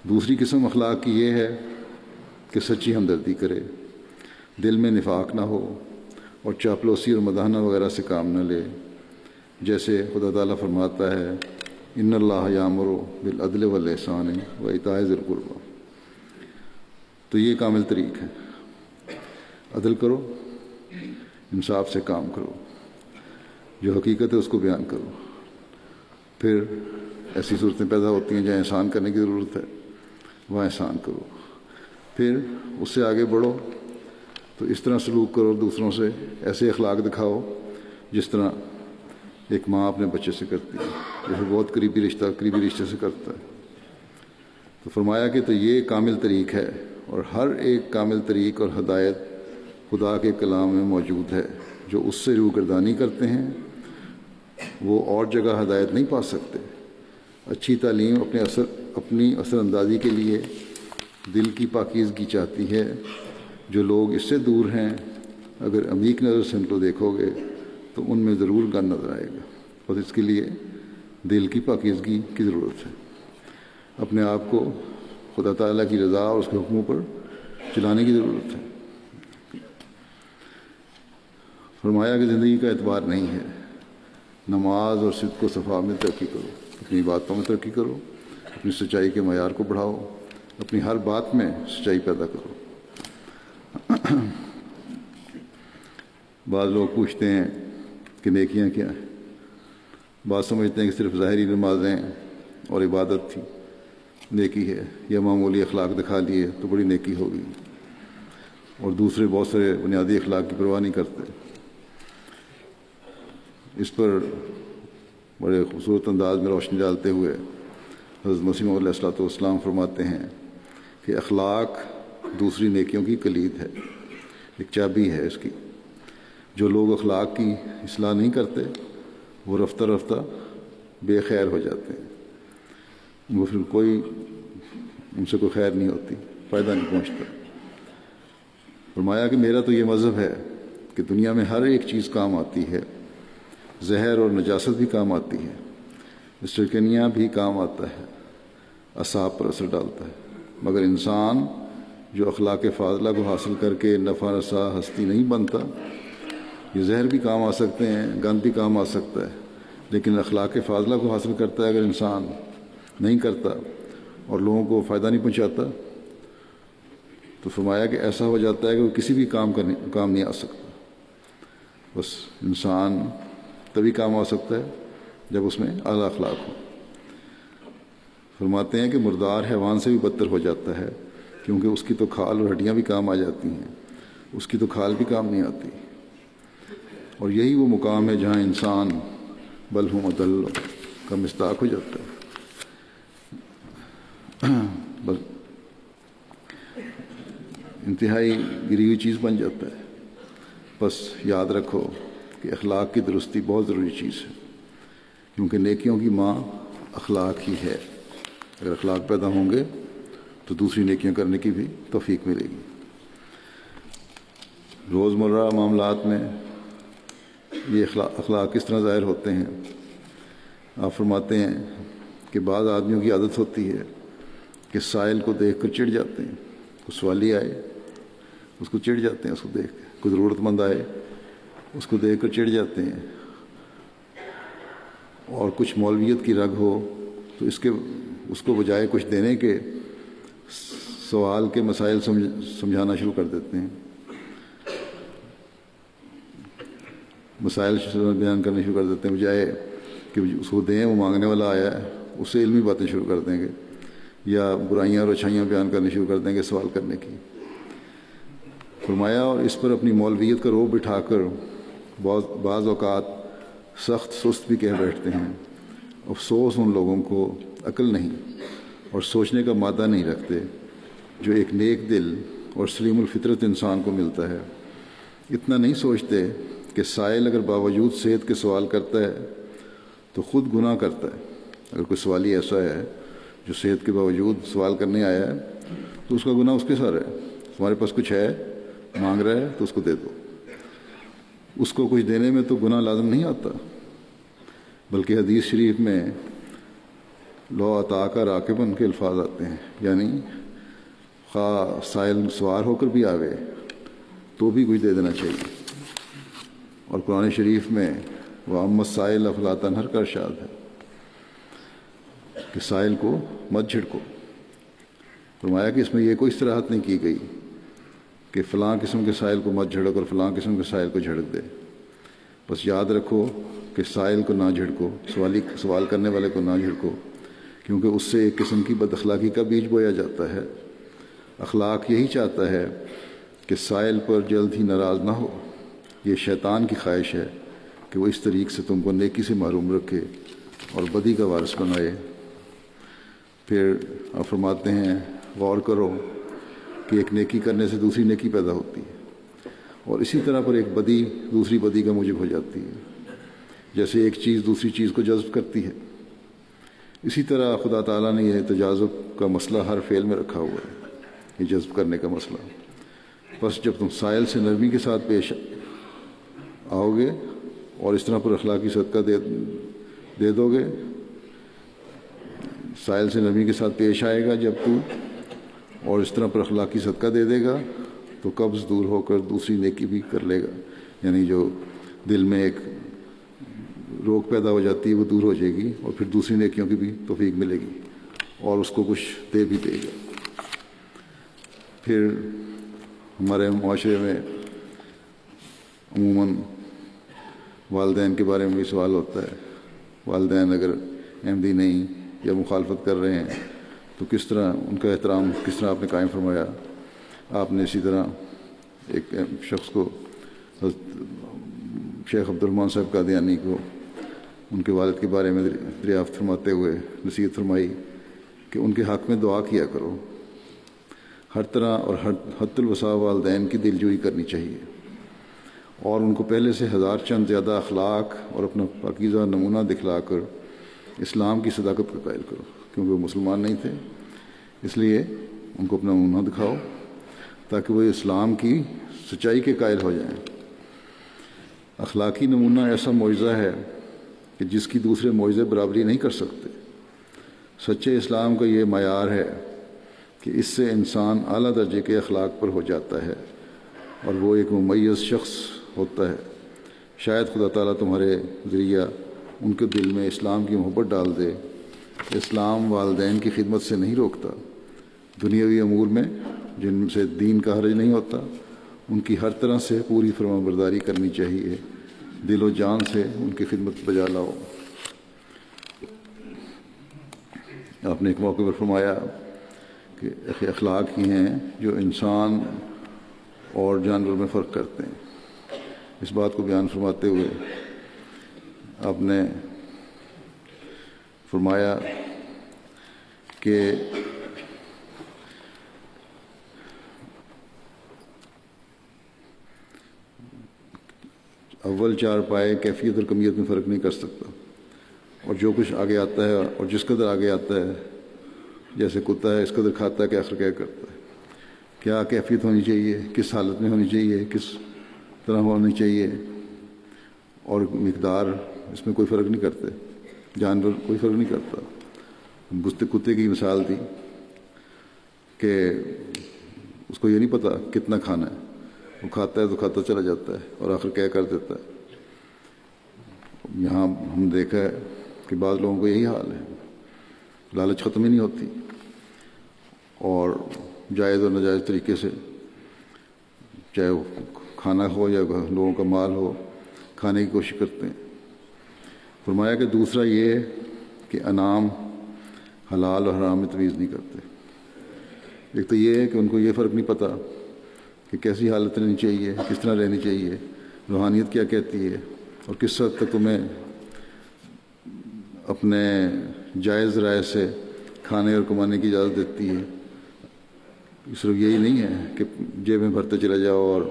دوسری قسم اخلاق کی یہ ہے کہ سچی ہمدردی کرے، دل میں نفاق نہ ہو اور چاپلوسی اور مداحنہ وغیرہ سے کام نہ لے۔ جیسے خدا تعالیٰ فرماتا ہے ان اللہ یامر بالعدل والاحسان وایتاء ذی القربی، تو یہ کامل طریق ہے۔ عدل کرو، انصاف سے کام کرو، جو حقیقت ہے اس کو بیان کرو۔ پھر ایسی صورتیں پیدا ہوتی ہیں جہاں احسان کرنے کی ضرورت ہے، وہاں احسان کرو۔ پھر اس سے آگے بڑھو تو اس طرح سلوک کرو دوسروں سے، ایسے اخلاق دکھاؤ جس طرح ایک ماں اپنے بچے سے کرتی ہے، جیسے بہت قریبی رشتے سے کرتا ہے۔ تو فرمایا کہ تو یہ کامل طریق ہے، اور ہر ایک کامل طریق اور ہدایت خدا کے کلام میں موجود ہے۔ جو اس سے روگردانی کرتے ہیں وہ اور جگہ ہدایت نہیں پا سکتے۔ اچھی تعلیم اپنی اثر اندازی کے لیے دل کی پاکیزگی چاہتی ہے۔ جو لوگ اس سے دور ہیں، اگر عمیق نظر سے ان کو دیکھو گے تو ان میں ضرور گن نظر آئے گا، اور اس کے لیے دل کی پاکیزگی کی ضرورت ہے۔ اپنے آپ کو خدا تعالیٰ کی رضا اور اس کے حکموں پر چلانے کی ضرورت ہے۔ فرمایا کہ زندگی کا اعتبار نہیں ہے، نماز اور صدق و صفا میں ترقی کرو، اپنی باتوں میں ترقی کرو، اپنی سچائی کے معیار کو بڑھاؤ، اپنی ہر بات میں سچائی پیدا کرو۔ بعض لوگ پوچھتے ہیں کہ نیکیاں کیا ہیں؟ بعض سمجھتے ہیں کہ صرف ظاہری نمازیں اور عبادت تھی، نیکی ہے، یا معمولی اخلاق دکھا لیے تو بڑی نیکی ہوگی، اور دوسرے بہت سارے بنیادی اخلاق کی پرواہ نہیں کرتے۔ اس پر بڑے خوبصورت انداز میں روشنی ڈالتے ہوئے حضرت مسیح موعود علیہ السلام فرماتے ہیں کہ اخلاق دوسری نیکیوں کی کلید ہے، ایک چابی ہے اس کی۔ جو لوگ اخلاق کی اصلاح نہیں کرتے وہ رفتہ رفتہ بے خیر ہو جاتے ہیں، وہ پھر ان سے کوئی خیر نہیں ہوتی، فائدہ نہیں پہنچتا۔ فرمایا کہ میرا تو یہ مذہب ہے کہ دنیا میں ہر ایک چیز کام آتی ہے، زہر اور نجاست بھی کام آتی ہے، اسٹرکنیا بھی کام آتا ہے، اعصاب پر اثر ڈالتا ہے، مگر انسان جو اخلاق فاضلہ کو حاصل کر کے نفع رسا ہستی نہیں بنتا، یہ زہر بھی کام آ سکتے ہیں، گند بھی کام آ سکتا ہے، لیکن اخلاق فاضلہ کو حاصل کرتا ہے اگر انسان نہیں کرتا اور لوگوں کو فائدہ نہیں پہنچاتا، تو فرمایا کہ ایسا ہو جاتا ہے کہ وہ کسی بھی کام نہیں آ سکتا۔ بس انسان تبھی کام آ سکتا ہے جب اس میں اعلیٰ اخلاق ہو۔ فرماتے ہیں کہ مردار حیوان سے بھی بدتر ہو جاتا ہے، کیونکہ اس کی تو کھال اور ہڈیاں بھی کام آ جاتی ہیں، اس کی تو کھال بھی کام نہیں آتی، اور یہی وہ مقام ہے جہاں انسان بل ہم ادل کا مصداق ہو جاتا ہے، بس انتہائی گری ہوئی چیز بن جاتا ہے۔ بس یاد رکھو کہ اخلاق کی درستی بہت ضروری چیز ہے، کیونکہ نیکیوں کی ماں اخلاق ہی ہے۔ اگر اخلاق پیدا ہوں گے تو دوسری نیکیاں کرنے کی بھی توفیق ملے گی۔ روزمرہ معاملات میں یہ اخلاق کس طرح ظاہر ہوتے ہیں؟ آپ فرماتے ہیں کہ بعض آدمیوں کی عادت ہوتی ہے کہ سائل کو دیکھ کر چڑ جاتے ہیں، کوئی سوالی آئے اس کو چڑ جاتے ہیں، اس کو دیکھ کے کوئی ضرورت مند آئے اس کو دیکھ کر چڑ جاتے ہیں، اور کچھ مولویت کی رگ ہو تو اس کو بجائے کچھ دینے کے سوال کے مسائل سمجھانا شروع کر دیتے ہیں، مسائل بیان کرنے شروع کر دیتے ہیں، بجائے کہ اس کو دیں، وہ مانگنے والا آیا ہے اس سے علمی باتیں شروع کر دیں گے، یا برائیاں اور اچھائیاں بیان کرنے شروع کر دیں گے سوال کرنے کی۔ فرمایا اور اس پر اپنی مولویت کا روب بٹھا کر بعض اوقات سخت سست بھی کہہ بیٹھتے ہیں۔ افسوس ان لوگوں کو عقل نہیں اور سوچنے کا مادہ نہیں رکھتے جو ایک نیک دل اور سلیم الفطرت انسان کو ملتا ہے۔ اتنا نہیں سوچتے کہ سائل اگر باوجود صحت کے سوال کرتا ہے تو خود گناہ کرتا ہے۔ اگر کوئی سوالی ایسا ہے جو صحت کے باوجود سوال کرنے آیا ہے تو اس کا گناہ اس کے ساتھ ہے۔ تمہارے پاس کچھ ہے، مانگ رہا ہے تو اس کو دے دو۔ اس کو کچھ دینے میں تو گناہ لازم نہیں آتا، بلکہ حدیث شریف میں لو عطا کا راکبن کے الفاظ آتے ہیں، یعنی خواہ سائل سوار ہو کر بھی آوے تو بھی کچھ دے دینا چاہیے۔ اور قرآن شریف میں وَأَمَّا السَّائِلَ فَلَا تَنْهَرْ کا ارشاد ہے کہ سائل کو مت جھڑکو۔ فرمایا کہ اس میں یہ کوئی صراحت نہیں کی گئی کہ فلاں قسم کے سائل کو مت جھڑک اور فلاں قسم کے سائل کو جھڑک دے۔ بس یاد رکھو کہ سائل کو نہ جھڑکو، سوال کرنے والے کو نہ جھڑکو، کیونکہ اس سے ایک قسم کی بد اخلاقی کا بیج بویا جاتا ہے۔ اخلاق یہی چاہتا ہے کہ سائل پر جلد ہی ناراض نہ ہو۔ یہ شیطان کی خواہش ہے کہ وہ اس طریق سے تم کو نیکی سے محروم رکھے اور بدی کا وارث بنائے۔ پھر آپ فرماتے ہیں غور کرو کہ ایک نیکی کرنے سے دوسری نیکی پیدا ہوتی ہے، اور اسی طرح پر ایک بدی دوسری بدی کا موجب ہو جاتی ہے۔ جیسے ایک چیز دوسری چیز کو جذب کرتی ہے، اسی طرح خدا تعالیٰ نے یہ تجاذب کا مسئلہ ہر فعل میں رکھا ہوا ہے، یہ جذب کرنے کا مسئلہ۔ بس جب تم سائل سے نرمی کے ساتھ پیش آؤ گے اور اس طرح پر اخلاقی صدقہ دے دو گے، سائل سے نرمی کے ساتھ پیش آئے گا جب تو اور اس طرح پر اخلاقی صدقہ دے دے گا تو قبض دور ہو کر دوسری نیکی بھی کر لے گا، یعنی جو دل میں ایک روک پیدا ہو جاتی ہے وہ دور ہو جائے گی، اور پھر دوسری نیکیوں کی بھی توفیق ملے گی اور اس کو کچھ دے بھی دے گا۔ پھر ہمارے معاشرے میں عموماً والدین کے بارے میں بھی سوال ہوتا ہے۔ والدین اگر احمدی نہیں یا مخالفت کر رہے ہیں تو کس طرح ان کا احترام کس طرح آپ نے قائم فرمایا. آپ نے اسی طرح ایک شخص کو شیخ عبد الرحمن صاحب قادیانی کو ان کے والد کے بارے میں دریافت فرماتے ہوئے نصیحت فرمائی کہ ان کے حق میں دعا کیا کرو. ہر طرح اور حد الوسع والدین کی دلجوئی کرنی چاہیے اور ان کو پہلے سے ہزار چند زیادہ اخلاق اور اپنا پاکیزہ نمونہ دکھلا کر اسلام کی صداقت کا قائل کرو، کیونکہ وہ مسلمان نہیں تھے. اس لیے ان کو اپنا نمونہ دکھاؤ تاکہ وہ اسلام کی سچائی کے قائل ہو جائیں. اخلاقی نمونہ ایسا معجزہ ہے کہ جس کی دوسرے معجزے برابری نہیں کر سکتے. سچے اسلام کا یہ معیار ہے کہ اس سے انسان اعلیٰ درجے کے اخلاق پر ہو جاتا ہے اور وہ ایک ممیز شخص ہوتا ہے. شاید خدا تعالیٰ تمہارے ذریعہ ان کے دل میں اسلام کی محبت ڈال دے. اسلام والدین کی خدمت سے نہیں روکتا. دنیاوی امور میں جن سے دین کا حرج نہیں ہوتا ان کی ہر طرح سے پوری فرمانبرداری کرنی چاہیے. دل و جان سے ان کی خدمت بجا لاؤ. آپ نے ایک موقع پر فرمایا کہ اخلاق ہی ہیں جو انسان اور جانور میں فرق کرتے ہیں. اس بات کو بیان فرماتے ہوئے آپ نے فرمایا کہ اول چار پائے کیفیت اور کمیت میں فرق نہیں کر سکتا، اور جو کچھ آگے آتا ہے اور جس قدر آگے آتا ہے، جیسے کتا ہے اس قدر کھاتا ہے کہ آخر کیا کرتا ہے، کیا کیفیت ہونی چاہیے، کس حالت میں ہونی چاہیے، کس طرح ہونی چاہیے، اور مقدار اس میں کوئی فرق نہیں کرتے. جانور کوئی فرق نہیں کرتا. کتے کی مثال دی کہ اس کو یہ نہیں پتہ کتنا کھانا ہے، وہ کھاتا ہے تو کھاتا چلا جاتا ہے اور آخر کیا کر دیتا ہے. یہاں ہم دیکھا ہے کہ بعض لوگوں کو یہی حال ہے، لالچ ختم ہی نہیں ہوتی اور جائز اور ناجائز طریقے سے چاہے وہ کھانا ہو یا لوگوں کا مال ہو کھانے کی کوشش کرتے ہیں. فرمایا کہ دوسرا یہ کہ انعام حلال اور حرام میں تمیز نہیں کرتے. ایک تو یہ ہے کہ ان کو یہ فرق نہیں پتہ کہ کیسی حالت رہنی چاہیے، کس طرح رہنی چاہیے، روحانیت کیا کہتی ہے اور کس حد تک تمہیں اپنے جائز رائے سے کھانے اور کمانے کی اجازت دیتی ہے. صرف یہی نہیں ہے کہ جیبیں بھرتے چلے جاؤ اور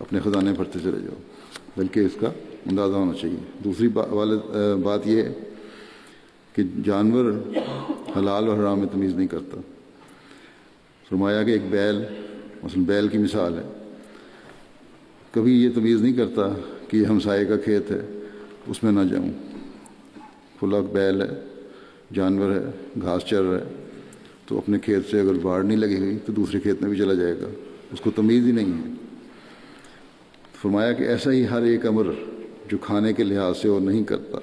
اپنے خزانے بھرتے چلے جاؤ، بلکہ اس کا اندازہ ہونا چاہیے. دوسری بات یہ ہے کہ جانور حلال اور حرام میں تمیز نہیں کرتا. فرمایا کہ ایک بیل، مثلا بیل کی مثال ہے، کبھی یہ تمیز نہیں کرتا کہ یہ ہمسائے کا کھیت ہے اس میں نہ جاؤں. کھلا بیل ہے، جانور ہے، گھاس چر رہا ہے، تو اپنے کھیت سے اگر باڑ نہیں لگی ہوئی تو دوسرے کھیت میں بھی چلا جائے گا، اس کو تمیز ہی نہیں ہے. فرمایا کہ ایسا ہی ہر ایک امر جو کھانے کے لحاظ سے وہ نہیں کرتا.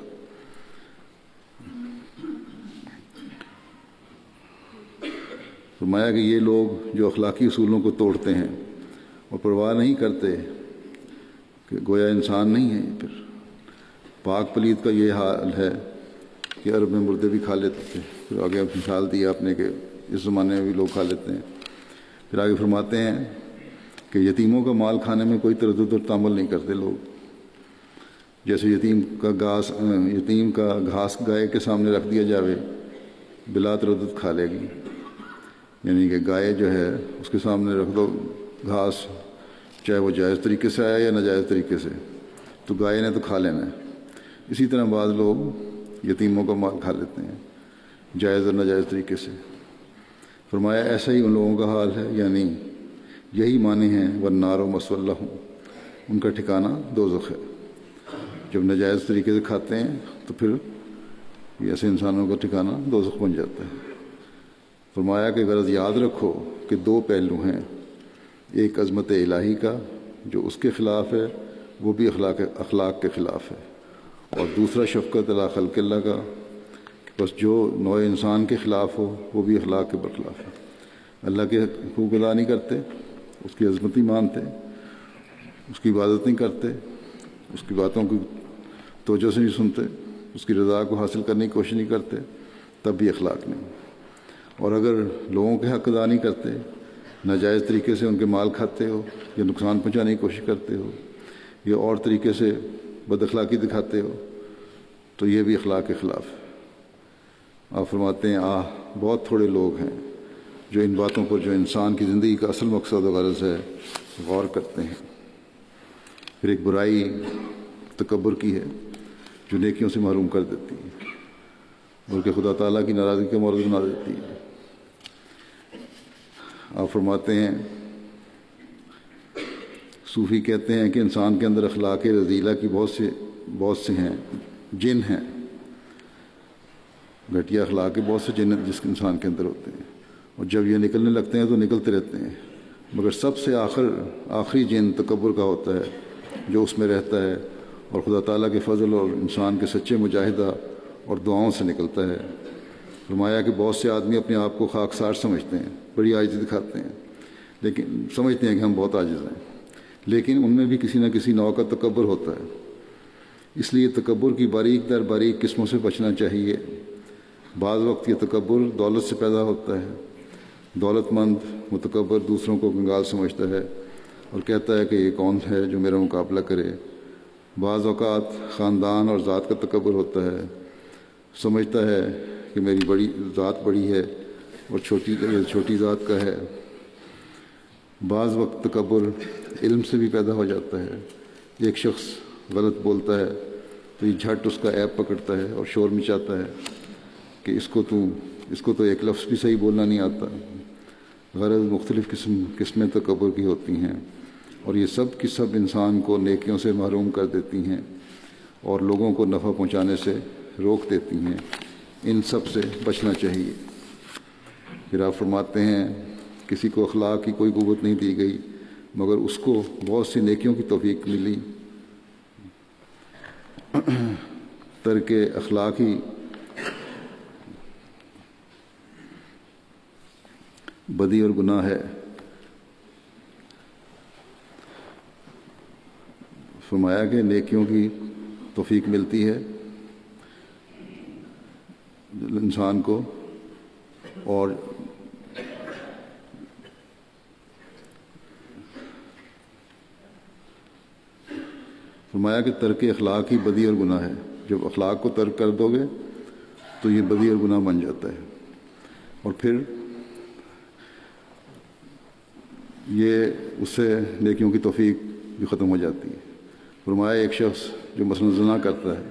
فرمایا کہ یہ لوگ جو اخلاقی اصولوں کو توڑتے ہیں اور پرواہ نہیں کرتے کہ گویا انسان نہیں ہے. پھر پاک پلید کا یہ حال ہے کہ عرب میں مردے بھی کھا لیتے تھے. پھر آگے مثال دی آپ نے کہ اس زمانے میں بھی لوگ کھا لیتے ہیں. پھر آگے فرماتے ہیں کہ یتیموں کا مال کھانے میں کوئی تردد اور تامل نہیں کرتے لوگ. جیسے یتیم کا گھاس گائے کے سامنے رکھ دیا جاوے بلا تردد کھا لے گی. یعنی کہ گائے جو ہے اس کے سامنے رکھ دو گھاس، چاہے وہ جائز طریقے سے آیا یا ناجائز طریقے سے، تو گائے نے تو کھا لینا ہے. اسی طرح بعض لوگ یتیموں کا مال کھا لیتے ہیں جائز اور ناجائز طریقے سے. فرمایا ایسا ہی ان لوگوں کا حال ہے، یعنی یہی معنی ہیں والنار مسوی لہم، ان کا ٹھکانہ دوزخ ہے. جب ناجائز طریقے سے کھاتے ہیں تو پھر ایسے انسانوں کا ٹھکانہ دوزخ بن جاتا ہے. فرمایا کہ غرض یاد رکھو کہ دو پہلو ہیں، ایک عظمت الہی کا جو اس کے خلاف ہے وہ بھی اخلاق کے خلاف ہے، اور دوسرا شفقت علی خلق اللہ کا، بس جو نوع انسان کے خلاف ہو وہ بھی اخلاق کے برخلاف ہے. اللہ کے حقوق ادا نہیں کرتے، اس کی عظمت نہیں مانتے، اس کی عبادت نہیں کرتے، اس کی باتوں کو توجہ سے نہیں سنتے، اس کی رضا کو حاصل کرنے کی کوشش نہیں کرتے، تب بھی اخلاق نہیں. اور اگر لوگوں کے حق ادا نہیں کرتے، ناجائز طریقے سے ان کے مال کھاتے ہو یا نقصان پہنچانے کی کوشش کرتے ہو یا اور طریقے سے بد اخلاقی دکھاتے ہو، تو یہ بھی اخلاق کے خلاف ہے۔ آپ فرماتے ہیں بہت تھوڑے لوگ ہیں جو ان باتوں پر، جو انسان کی زندگی کا اصل مقصد و غرض ہے، غور کرتے ہیں۔ پھر ایک برائی تکبر کی ہے جو نیکیوں سے محروم کر دیتی ہے، بلکہ خدا تعالیٰ کی ناراضگی کا مورد بنا دیتی ہے۔ آپ فرماتے ہیں، صوفی کہتے ہیں کہ انسان کے اندر اخلاق رذیلہ کی بہت سے ہیں، جن ہیں، گھٹیا اخلاق کے بہت سے جن جس کے انسان کے اندر ہوتے ہیں، اور جب یہ نکلنے لگتے ہیں تو نکلتے رہتے ہیں، مگر سب سے آخری جن تکبر کا ہوتا ہے جو اس میں رہتا ہے اور خدا تعالیٰ کے فضل اور انسان کے سچے مجاہدہ اور دعاؤں سے نکلتا ہے۔ فرمایا کہ بہت سے آدمی اپنے آپ کو خاکسار سمجھتے ہیں، بڑی عاجزی دکھاتے ہیں، لیکن سمجھتے ہیں کہ ہم بہت عاجز ہیں، لیکن ان میں بھی کسی نہ کسی نوع کا تکبر ہوتا ہے۔ اس لیے تکبر کی باریک در باریک قسموں سے بچنا چاہیے۔ بعض وقت یہ تکبر دولت سے پیدا ہوتا ہے۔ دولت مند متکبر دوسروں کو کنگال سمجھتا ہے اور کہتا ہے کہ یہ کون ہے جو میرا مقابلہ کرے۔ بعض اوقات خاندان اور ذات کا تکبر ہوتا ہے، سمجھتا ہے کہ میری ذات بڑی ہے اور چھوٹی ذات کا ہے۔ بعض وقت تکبر علم سے بھی پیدا ہو جاتا ہے۔ ایک شخص غلط بولتا ہے تو یہ جھٹ اس کا عیب پکڑتا ہے اور شور مچاتا ہے کہ اس کو تو ایک لفظ بھی صحیح بولنا نہیں آتا۔ غرض مختلف قسمیں تکبر کی ہوتی ہیں، اور یہ سب کی سب انسان کو نیکیوں سے محروم کر دیتی ہیں اور لوگوں کو نفع پہنچانے سے روک دیتی ہیں۔ ان سب سے بچنا چاہیے۔ پھر آپ فرماتے ہیں، کسی کو اخلاق کی کوئی قوت نہیں دی گئی مگر اس کو بہت سی نیکیوں کی توفیق ملی۔ ترک اخلاقی بدی اور گناہ ہے۔ فرمایا کہ نیکیوں کی توفیق ملتی ہے انسان کو، اور فرمایا کہ ترک اخلاق ہی بدی اور گناہ ہے۔ جب اخلاق کو ترک کر دو گے تو یہ بدی اور گناہ بن جاتا ہے، اور پھر یہ اس سے نیکیوں کی توفیق بھی ختم ہو جاتی ہے۔ فرمایا ایک شخص جو مثلا زنا کرتا ہے،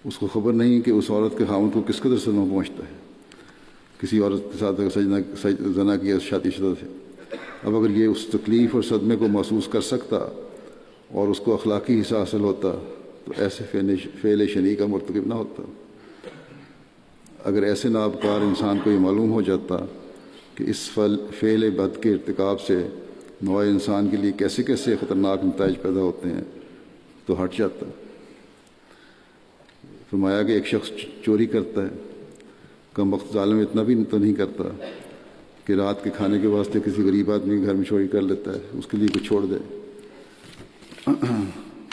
اس کو خبر نہیں کہ اس عورت کے خاوند کو کس قدر صدمہ پہنچتا ہے، کسی عورت کے ساتھ زنا کیا شادی شدہ سے۔ اب اگر یہ اس تکلیف اور صدمے کو محسوس کر سکتا اور اس کو اخلاقی حصہ حاصل ہوتا تو ایسے فعل شنیع کا مرتکب نہ ہوتا۔ اگر ایسے نابکار انسان کو یہ معلوم ہو جاتا کہ اس فعل بد کے ارتکاب سے نوع انسان کے لیے کیسے کیسے خطرناک نتائج پیدا ہوتے ہیں تو ہٹ جاتا۔ فرمایا کہ ایک شخص چوری کرتا ہے، کم وقت ظالم اتنا بھی تو نہیں کرتا کہ رات کے کھانے کے واسطے کسی غریب آدمی کے گھر میں چوری کر لیتا ہے، اس کے لیے کچھ چھوڑ دے۔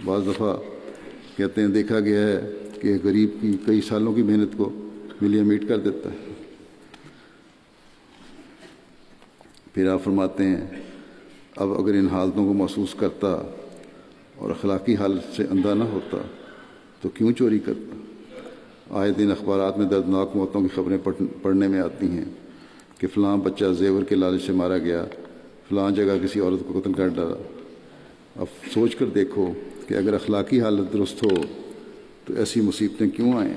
بعض دفعہ کہتے ہیں دیکھا گیا ہے کہ غریب کی کئی سالوں کی محنت کو ملیا میٹ کر دیتا ہے۔ پھر آپ فرماتے ہیں، اب اگر ان حالتوں کو محسوس کرتا اور اخلاقی حالت سے اندھا نہ ہوتا تو کیوں چوری کرتا؟ آئے دن اخبارات میں دردناک موتوں کی خبریں پڑھنے میں آتی ہیں کہ فلاں بچہ زیور کے لالچ سے مارا گیا، فلاں جگہ کسی عورت کو قتل کر ڈالا۔ اب سوچ کر دیکھو کہ اگر اخلاقی حالت درست ہو تو ایسی مصیبتیں کیوں آئیں؟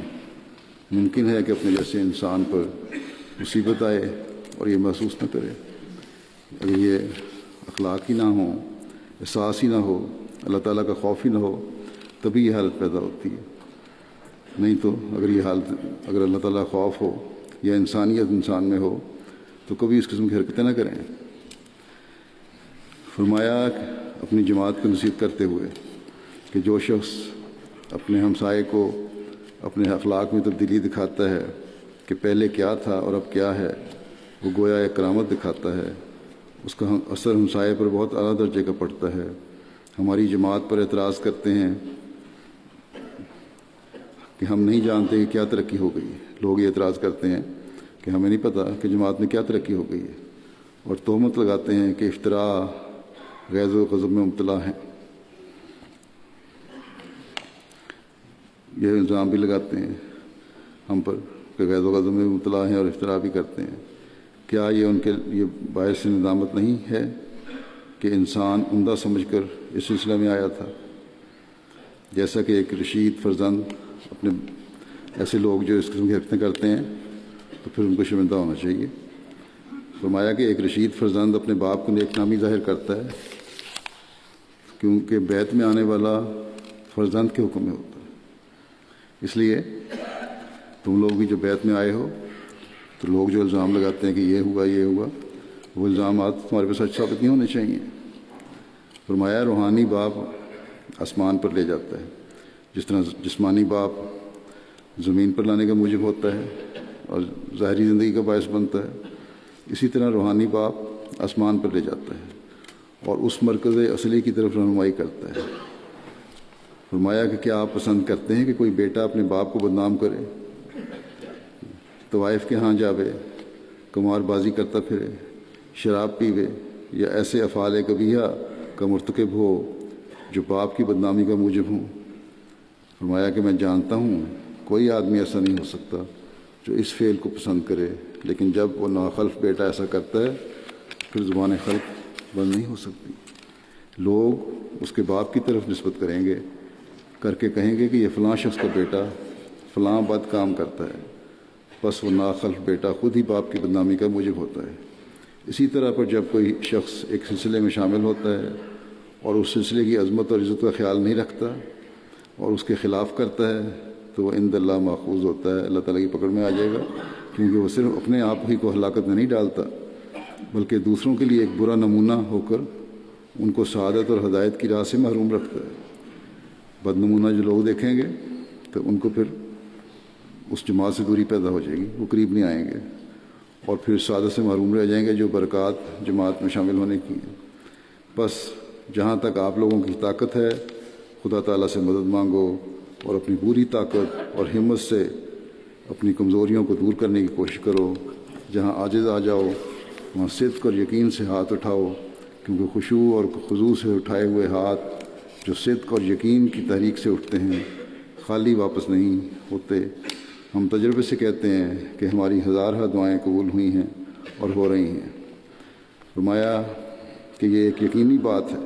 ممکن ہے کہ اپنے جیسے انسان پر مصیبت آئے اور یہ محسوس نہ کرے۔ اگر یہ اخلاق ہی نہ ہو، احساس ہی نہ ہو، اللہ تعالیٰ کا خوف ہی نہ ہو، تبھی یہ حالت پیدا ہوتی ہے۔ نہیں تو اگر اللہ تعالیٰ خوف ہو یا انسانیت انسان میں ہو تو کبھی اس قسم کی حرکتیں نہ کریں۔ فرمایا اپنی جماعت کو نصیحت کرتے ہوئے کہ جو شخص اپنے ہمسائے کو اپنے اخلاق میں تبدیلی دکھاتا ہے کہ پہلے کیا تھا اور اب کیا ہے، وہ گویا ایک کرامت دکھاتا ہے۔ اس کا اثر ہمسائے پر بہت اعلیٰ درجے کا پڑتا ہے۔ ہماری جماعت پر اعتراض کرتے ہیں کہ ہم نہیں جانتے کہ کیا ترقی ہو گئی۔ لوگ یہ اعتراض کرتے ہیں کہ ہمیں نہیں پتہ کہ جماعت میں کیا ترقی ہو گئی ہے، اور تہمت لگاتے ہیں کہ افطرا غیظ و غضب میں مبتلا ہیں. یہ الزام بھی لگاتے ہیں ہم پر کہ غیظ و غضب میں مبتلا ہیں اور افطرا بھی کرتے ہیں. کیا یہ ان کے یہ باعث ندامت نہیں ہے کہ انسان عمدہ سمجھ کر اس سلسلے میں آیا تھا؟ جیسا کہ ایک رشید فرزند اپنے ایسے لوگ جو اس قسم کی حرکتیں کرتے ہیں تو پھر ان کو شرمندہ ہونا چاہیے. فرمایا کہ ایک رشید فرزند اپنے باپ کو نیک نامی ظاہر کرتا ہے کیونکہ بیت میں آنے والا فرزند کے حکم میں ہوتا ہے. اس لیے تم لوگ بھی جو بیت میں آئے ہو تو لوگ جو الزام لگاتے ہیں کہ یہ ہوا یہ ہوا، وہ الزامات تمہارے پاس سچ ثابت نہیں ہونے چاہیے. فرمایا روحانی باپ آسمان پر لے جاتا ہے جس طرح جسمانی باپ زمین پر لانے کا موجب ہوتا ہے اور ظاہری زندگی کا باعث بنتا ہے، اسی طرح روحانی باپ آسمان پر لے جاتا ہے اور اس مرکز اصلی کی طرف رہنمائی کرتا ہے. فرمایا کہ کیا آپ پسند کرتے ہیں کہ کوئی بیٹا اپنے باپ کو بدنام کرے، طوائف کے ہاں جاوے، قمار بازی کرتا پھرے، شراب پیوے یا ایسے افعال کبیحہ کا مرتکب ہو جو باپ کی بدنامی کا موجب ہوں؟ فرمایا کہ میں جانتا ہوں کوئی آدمی ایسا نہیں ہو سکتا جو اس فعل کو پسند کرے، لیکن جب وہ ناخلف بیٹا ایسا کرتا ہے پھر زبان خلق بند نہیں ہو سکتی. لوگ اس کے باپ کی طرف نسبت کریں گے، کر کے کہیں گے کہ یہ فلاں شخص کا بیٹا فلاں بد کام کرتا ہے، بس وہ ناخلف بیٹا خود ہی باپ کی بدنامی کا موجب ہوتا ہے. اسی طرح پر جب کوئی شخص ایک سلسلے میں شامل ہوتا ہے اور اس سلسلے کی عظمت اور عزت کا خیال نہیں رکھتا اور اس کے خلاف کرتا ہے تو وہ عند اللہ ماخوذ ہوتا ہے، اللہ تعالیٰ کی پکڑ میں آ جائے گا، کیونکہ وہ صرف اپنے آپ ہی کو ہلاکت میں نہیں ڈالتا بلکہ دوسروں کے لیے ایک برا نمونہ ہو کر ان کو سعادت اور ہدایت کی راہ سے محروم رکھتا ہے. بد نمونہ جو لوگ دیکھیں گے تو ان کو پھر اس جماعت سے دوری پیدا ہو جائے گی، وہ قریب نہیں آئیں گے اور پھر سعادت سے محروم رہ جائیں گے جو برکات جماعت میں شامل ہونے کی ہیں. بس جہاں تک آپ لوگوں کی طاقت ہے خدا تعالیٰ سے مدد مانگو اور اپنی پوری طاقت اور ہمت سے اپنی کمزوریوں کو دور کرنے کی کوشش کرو. جہاں عاجز آ جاؤ وہاں صدق اور یقین سے ہاتھ اٹھاؤ، کیونکہ خشوع اور خضوع سے اٹھائے ہوئے ہاتھ جو صدق اور یقین کی تحریک سے اٹھتے ہیں خالی واپس نہیں ہوتے. ہم تجربے سے کہتے ہیں کہ ہماری ہزارہ دعائیں قبول ہوئی ہیں اور ہو رہی ہیں. فرمایا کہ یہ ایک یقینی بات ہے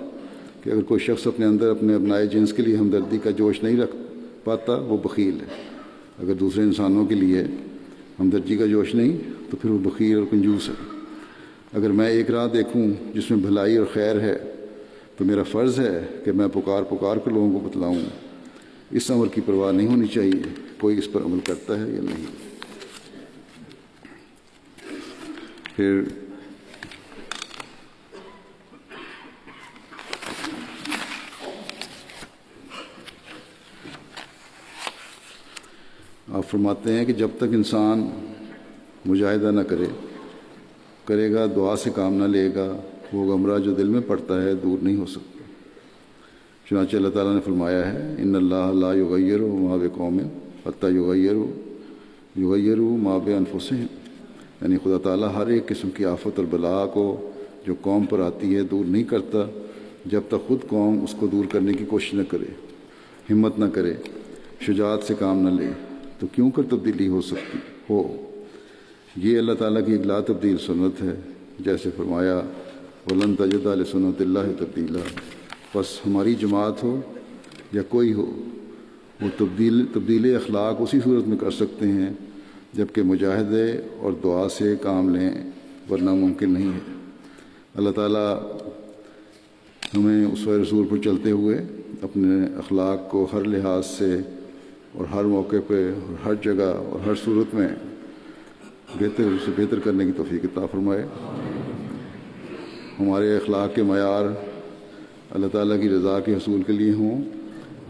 کہ اگر کوئی شخص اپنے اندر اپنے ابنائے جنس کے لیے ہمدردی کا جوش نہیں رکھ پاتا وہ بخیل ہے. اگر دوسرے انسانوں کے لیے ہمدردی کا جوش نہیں تو پھر وہ بخیل اور کنجوس ہے. اگر میں ایک راہ دیکھوں جس میں بھلائی اور خیر ہے تو میرا فرض ہے کہ میں پکار کر لوگوں کو بتلاؤں. اس امر کی پرواہ نہیں ہونی چاہیے کوئی اس پر عمل کرتا ہے یا نہیں. پھر آپ فرماتے ہیں کہ جب تک انسان مجاہدہ نہ کرے گا، دعا سے کام نہ لے گا، وہ غمرہ جو دل میں پڑتا ہے دور نہیں ہو سکتا. چنانچہ اللہ تعالیٰ نے فرمایا ہے ان اللہ لا یغیر ما بقوم حتی یغیروا ما بانفسہم، یعنی خدا تعالیٰ ہر ایک قسم کی آفت اور بلا کو جو قوم پر آتی ہے دور نہیں کرتا جب تک خود قوم اس کو دور کرنے کی کوشش نہ کرے، ہمت نہ کرے، شجاعت سے کام نہ لے. تو کیوں کر تبدیلی ہو سکتی ہو؟ یہ اللہ تعالیٰ کی ایک لا تبدیل سنت ہے. جیسے فرمایا وَلَن تَجِدَ لِسُنَّتِ اللَّهِ تَبْدِيلًا. بس ہماری جماعت ہو یا کوئی ہو وہ تبدیل اخلاق اسی صورت میں کر سکتے ہیں جبکہ مجاہدے اور دعا سے کام لیں، ورنہ ممکن نہیں ہے. اللہ تعالیٰ ہمیں اسوہ رسول پر چلتے ہوئے اپنے اخلاق کو ہر لحاظ سے اور ہر موقع پہ اور ہر جگہ اور ہر صورت میں بہتر سے بہتر کرنے کی توفیق عطا فرمائے. ہمارے اخلاق کے معیار اللہ تعالیٰ کی رضا کے حصول کے لیے ہوں،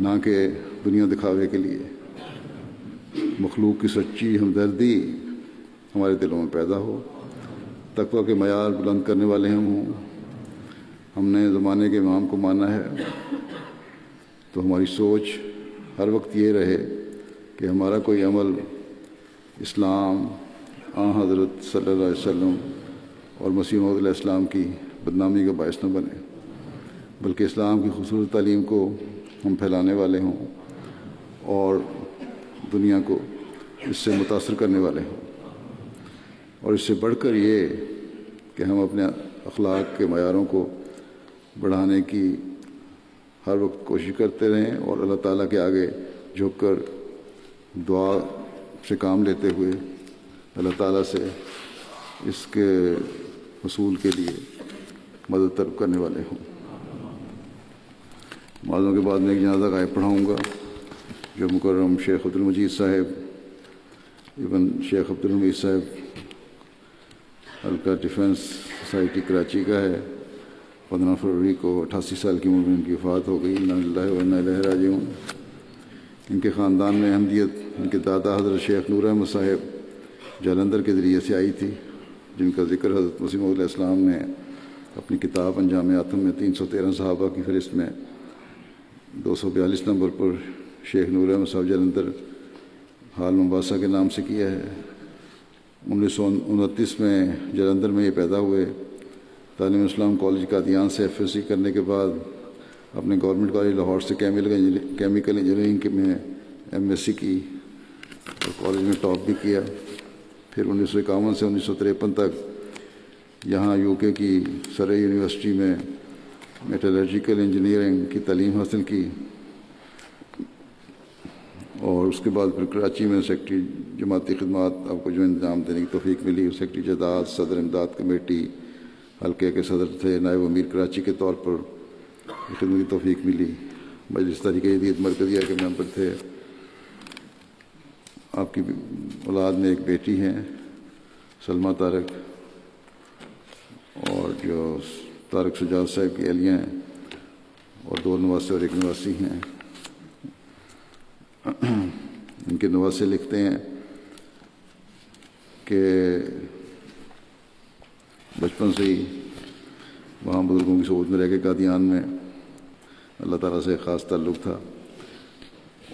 نہ کہ دنیا دکھاوے کے لیے. مخلوق کی سچی ہمدردی ہمارے دلوں میں پیدا ہو، تقویٰ کے معیار بلند کرنے والے ہم ہوں. ہم نے زمانے کے امام کو مانا ہے تو ہماری سوچ ہر وقت یہ رہے کہ ہمارا کوئی عمل اسلام، حضرت صلی اللہ علیہ وسلم اور مسیح موعود علیہ السلام کی بدنامی کا باعث نہ بنے، بلکہ اسلام کی خصوصی تعلیم کو ہم پھیلانے والے ہوں اور دنیا کو اس سے متاثر کرنے والے ہوں، اور اس سے بڑھ کر یہ کہ ہم اپنے اخلاق کے معیاروں کو بڑھانے کی ہر وقت کوشش کرتے رہیں اور اللہ تعالیٰ کے آگے جھک کر دعا سے کام لیتے ہوئے اللہ تعالیٰ سے اس کے حصول کے لیے مدد طلب کرنے والے ہوں۔ معذوں کے بعد میں ایک جنازہ غائب پڑھاؤں گا جو مکرم شیخ عبدالمجید صاحب ابن شیخ عبدالحمید صاحب حلقہ ڈیفنس سوسائٹی کراچی کا ہے۔ 15 فروری کو 88 سال کی عمر میں ان کی وفات ہو گئی۔ انا للہ و انا الیہ راجعون۔ ان کے خاندان میں احمدیت ان کے دادا حضرت شیخ نور احمد صاحب جلندھر کے ذریعے سے آئی تھی، جن کا ذکر حضرت مسیح موعود علیہ السلام نے اپنی کتاب انجام آتم میں 313 صحابہ کی فہرست میں 242 نمبر پر شیخ نور احمد صاحب جلندھر حال ممباسا کے نام سے کیا ہے۔ 1929 میں جلندھر میں یہ پیدا ہوئے۔ تعلیم اسلام کالج قادیان سے FSc کرنے کے بعد اپنے گورنمنٹ کالج لاہور سے کیمیکل انجینئرنگ میں MSc کی اور کالج میں ٹاپ بھی کیا۔ پھر 1951 سے 1953 تک یہاں UK کی سرے یونیورسٹی میں میٹالرجیکل انجینئرنگ کی تعلیم حاصل کی، اور اس کے بعد پھر کراچی میں سیکٹری جماعتی خدمات آپ کو جو انتظام دینے کی توفیق ملی، سیکٹری جداد، صدر امداد کمیٹی حلقے کے صدر تھے، نائب امیر کراچی کے طور پر خدمت کی توفیق ملی، مجلس تحریک جدید مرکزیہ کے ممبر تھے۔ آپ کی اولاد میں ایک بیٹی ہیں سلمہ طارق، اور جو طارق سجاد صاحب کی اہلیہ ہیں، اور 2 نواسے اور 1 نواسی ہیں۔ ان کے نواسے لکھتے ہیں کہ بچپن سے ہی وہاں بزرگوں کی صحبت میں رہ کے قادیان میں اللہ تعالیٰ سے خاص تعلق تھا،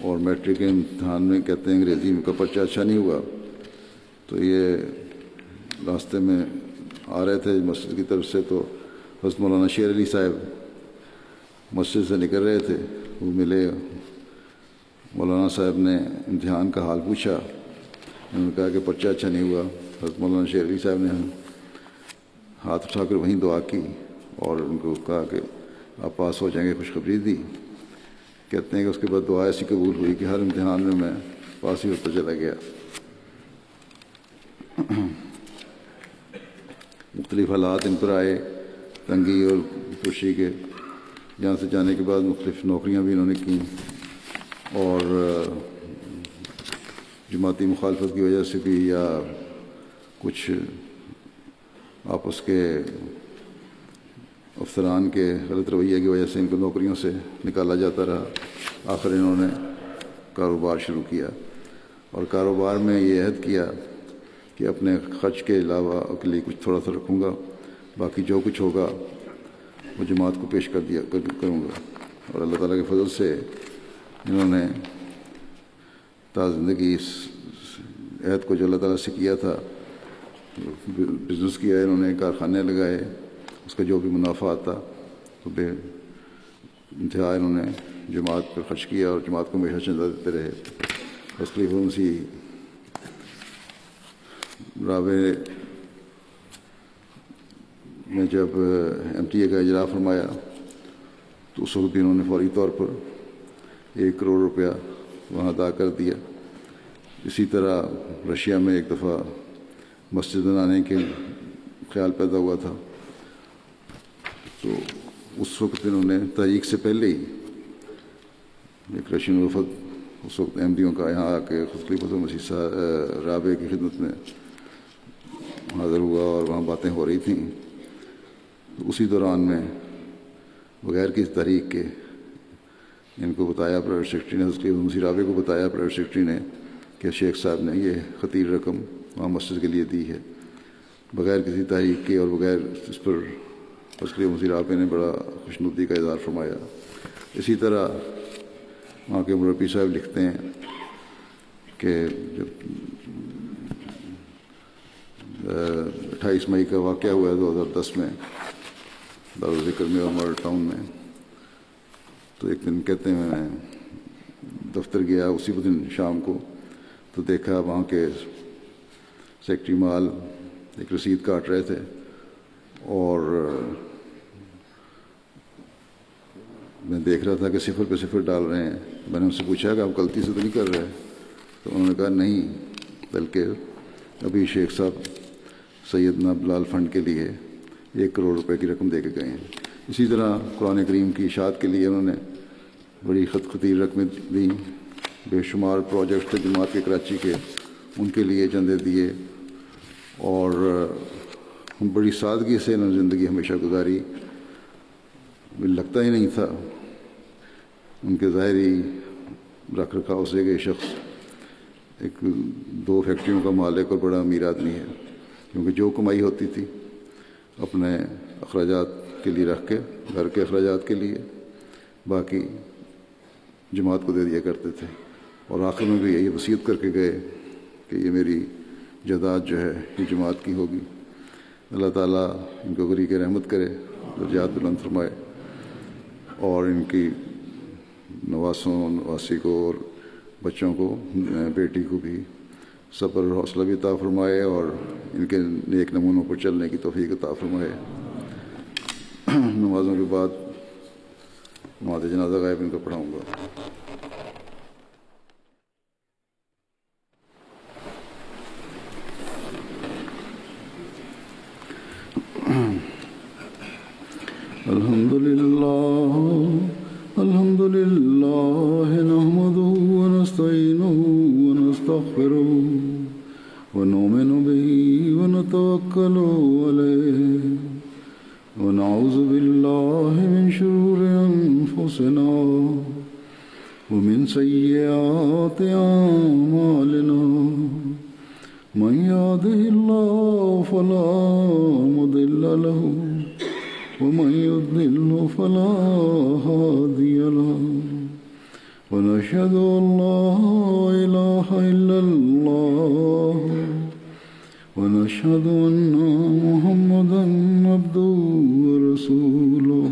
اور میٹرک کے امتحان میں کہتے ہیں انگریزی کا پرچہ اچھا نہیں ہوا، تو یہ راستے میں آ رہے تھے مسجد کی طرف سے، تو حضرت مولانا شیر علی صاحب مسجد سے نکل رہے تھے، وہ ملے۔ مولانا صاحب نے امتحان کا حال پوچھا، انہوں نے کہا کہ پرچہ اچھا نہیں ہوا۔ حضرت مولانا شیر علی صاحب نے ہاتھ اٹھا کر وہیں دعا کی اور ان کو کہا کہ آپ پاس ہو جائیں گے، خوشخبری دی۔ کہتے ہیں کہ اس کے بعد دعا ایسی قبول ہوئی کہ ہر امتحان میں پاس ہی ہوتا چلا گیا۔ مختلف حالات ان پر آئے، تنگی اور خوشی کے، یہاں سے جانے کے بعد مختلف نوکریاں بھی انہوں نے کیں، اور جماعتی مخالفت کی وجہ سے بھی یا کچھ آپس کے افسران کے غلط رویے کی وجہ سے ان کو نوکریوں سے نکالا جاتا رہا۔ آخر انہوں نے کاروبار شروع کیا، اور کاروبار میں یہ عہد کیا کہ اپنے خرچ کے علاوہ کے لیے کچھ تھوڑا سا رکھوں گا، باقی جو کچھ ہوگا وہ جماعت کو پیش کروں گا۔ اور اللہ تعالیٰ کے فضل سے انہوں نے تا زندگی اس عہد کو جو اللہ تعالیٰ سے کیا تھا، بزنس کیا، انہوں نے کارخانے لگائے، اس کا جو بھی منافع آتا تو بے انتہا انہوں نے جماعت پر خرچ کیا، اور جماعت کو ہمیشہ چندہ دیتے رہے۔ خلیفہ مسیح رابع میں جب MTA کا اجرا فرمایا تو اس وقت بھی انہوں نے فوری طور پر 1 کروڑ روپیہ وہاں ادا کر دیا۔ اسی طرح رشیا میں ایک دفعہ مسجد بنانے کے خیال پیدا ہوا تھا، تو اس وقت انہوں نے تاریخ سے پہلے ہی ایک رشین وفد اس وقت احمدیوں کا یہاں آ کے خلیفۃ مسیح رابع کی خدمت میں حاضر ہوا، اور وہاں باتیں ہو رہی تھیں۔ تو اسی دوران میں بغیر کسی تحریک کے ان کو بتایا پرائیویٹ سیکرٹری نے، خلیفۃ مسیح رابع کو بتایا پرائیویٹ سیکرٹری نے کہ شیخ صاحب نے یہ خطیر رقم وہاں مسجد کے لیے دی ہے، بغیر کسی تحریک کے اور بغیر اس پر خلیفۃ مسیح رابع نے بڑا خوشنودی کا اظہار فرمایا۔ اسی طرح وہاں کے مربی صاحب لکھتے ہیں کہ جب 28 مئی کا واقعہ ہوا ہے 2010 میں دارالذکر میں اور ماڈل ٹاؤن میں. تو ایک دن کہتے ہیں میں دفتر گیا اسی دن شام کو، تو دیکھا وہاں کے سیکٹری مال ایک رسید کاٹ رہے تھے اور میں دیکھ رہا تھا کہ صفر پہ صفر ڈال رہے ہیں. میں نے ان سے پوچھا کہ آپ غلطی سے تو نہیں کر رہے؟ تو انہوں نے کہا نہیں، بلکہ ابھی شیخ صاحب سیدنا بلال فنڈ کے لیے 1 کروڑ روپے کی رقم دے کے گئے ہیں. اسی طرح قرآن کریم کی اشاعت کے لیے انہوں نے بڑی خطیر رقمیں دیں. بے شمار پروجیکٹس تھے جماعت کے کراچی کے، ان کے لیے چندے دیے، اور بڑی سادگی سے انہوں نے زندگی ہمیشہ گزاری. لگتا ہی نہیں تھا ان کے ظاہری رکھ رکھاؤ سے کہ یہ شخص ایک 2 فیکٹریوں کا مالک اور بڑا امیر آدمی ہے، کیونکہ جو کمائی ہوتی تھی اپنے اخراجات کے لیے رکھ کے، گھر کے اخراجات کے لیے، باقی جماعت کو دے دیا کرتے تھے. اور آخر میں بھی یہی وصیت کر کے گئے کہ یہ میری جائیداد جو ہے یہ جماعت کی ہوگی. اللہ تعالیٰ ان کو غریق رحمت کرے، درجات بلند فرمائے، اور ان کی نواسوں نواسی کو اور بچوں کو، بیٹی کو بھی صبر اور حوصلہ بھی عطا فرمائے، اور ان کے نیک نمونوں پر چلنے کی توفیق عطا فرمائے. نمازوں کے بعد نماز جنازہ غائب ان کو پڑھاؤں گا. الحمد لله نحمده ونستعينه ونستغفره ونؤمن به ونتوكل عليه ونعوذ بالله من شرور أنفسنا ومن سيئات أعمالنا من يهده الله فلا مضل له ومن يضلل فلا هادي له ونشهد أن لا إله إلا الله ونشهد أن محمدا عبده ورسوله.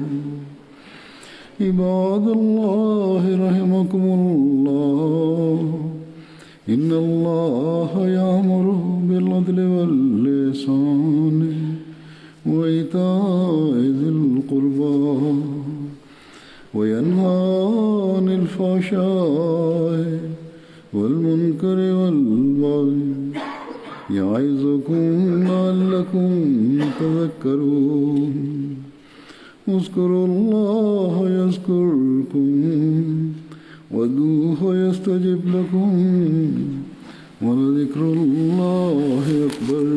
عباد الله رحمكم الله إن الله يأمر بالعدل والإحسان وإيتاء ذي القربى وينهى عن الفحشاء والمنكر والبغي يعظكم لعلكم تذكرون. اذكروا الله يذكركم وادعوه يستجب لكم ولذكر الله أكبر.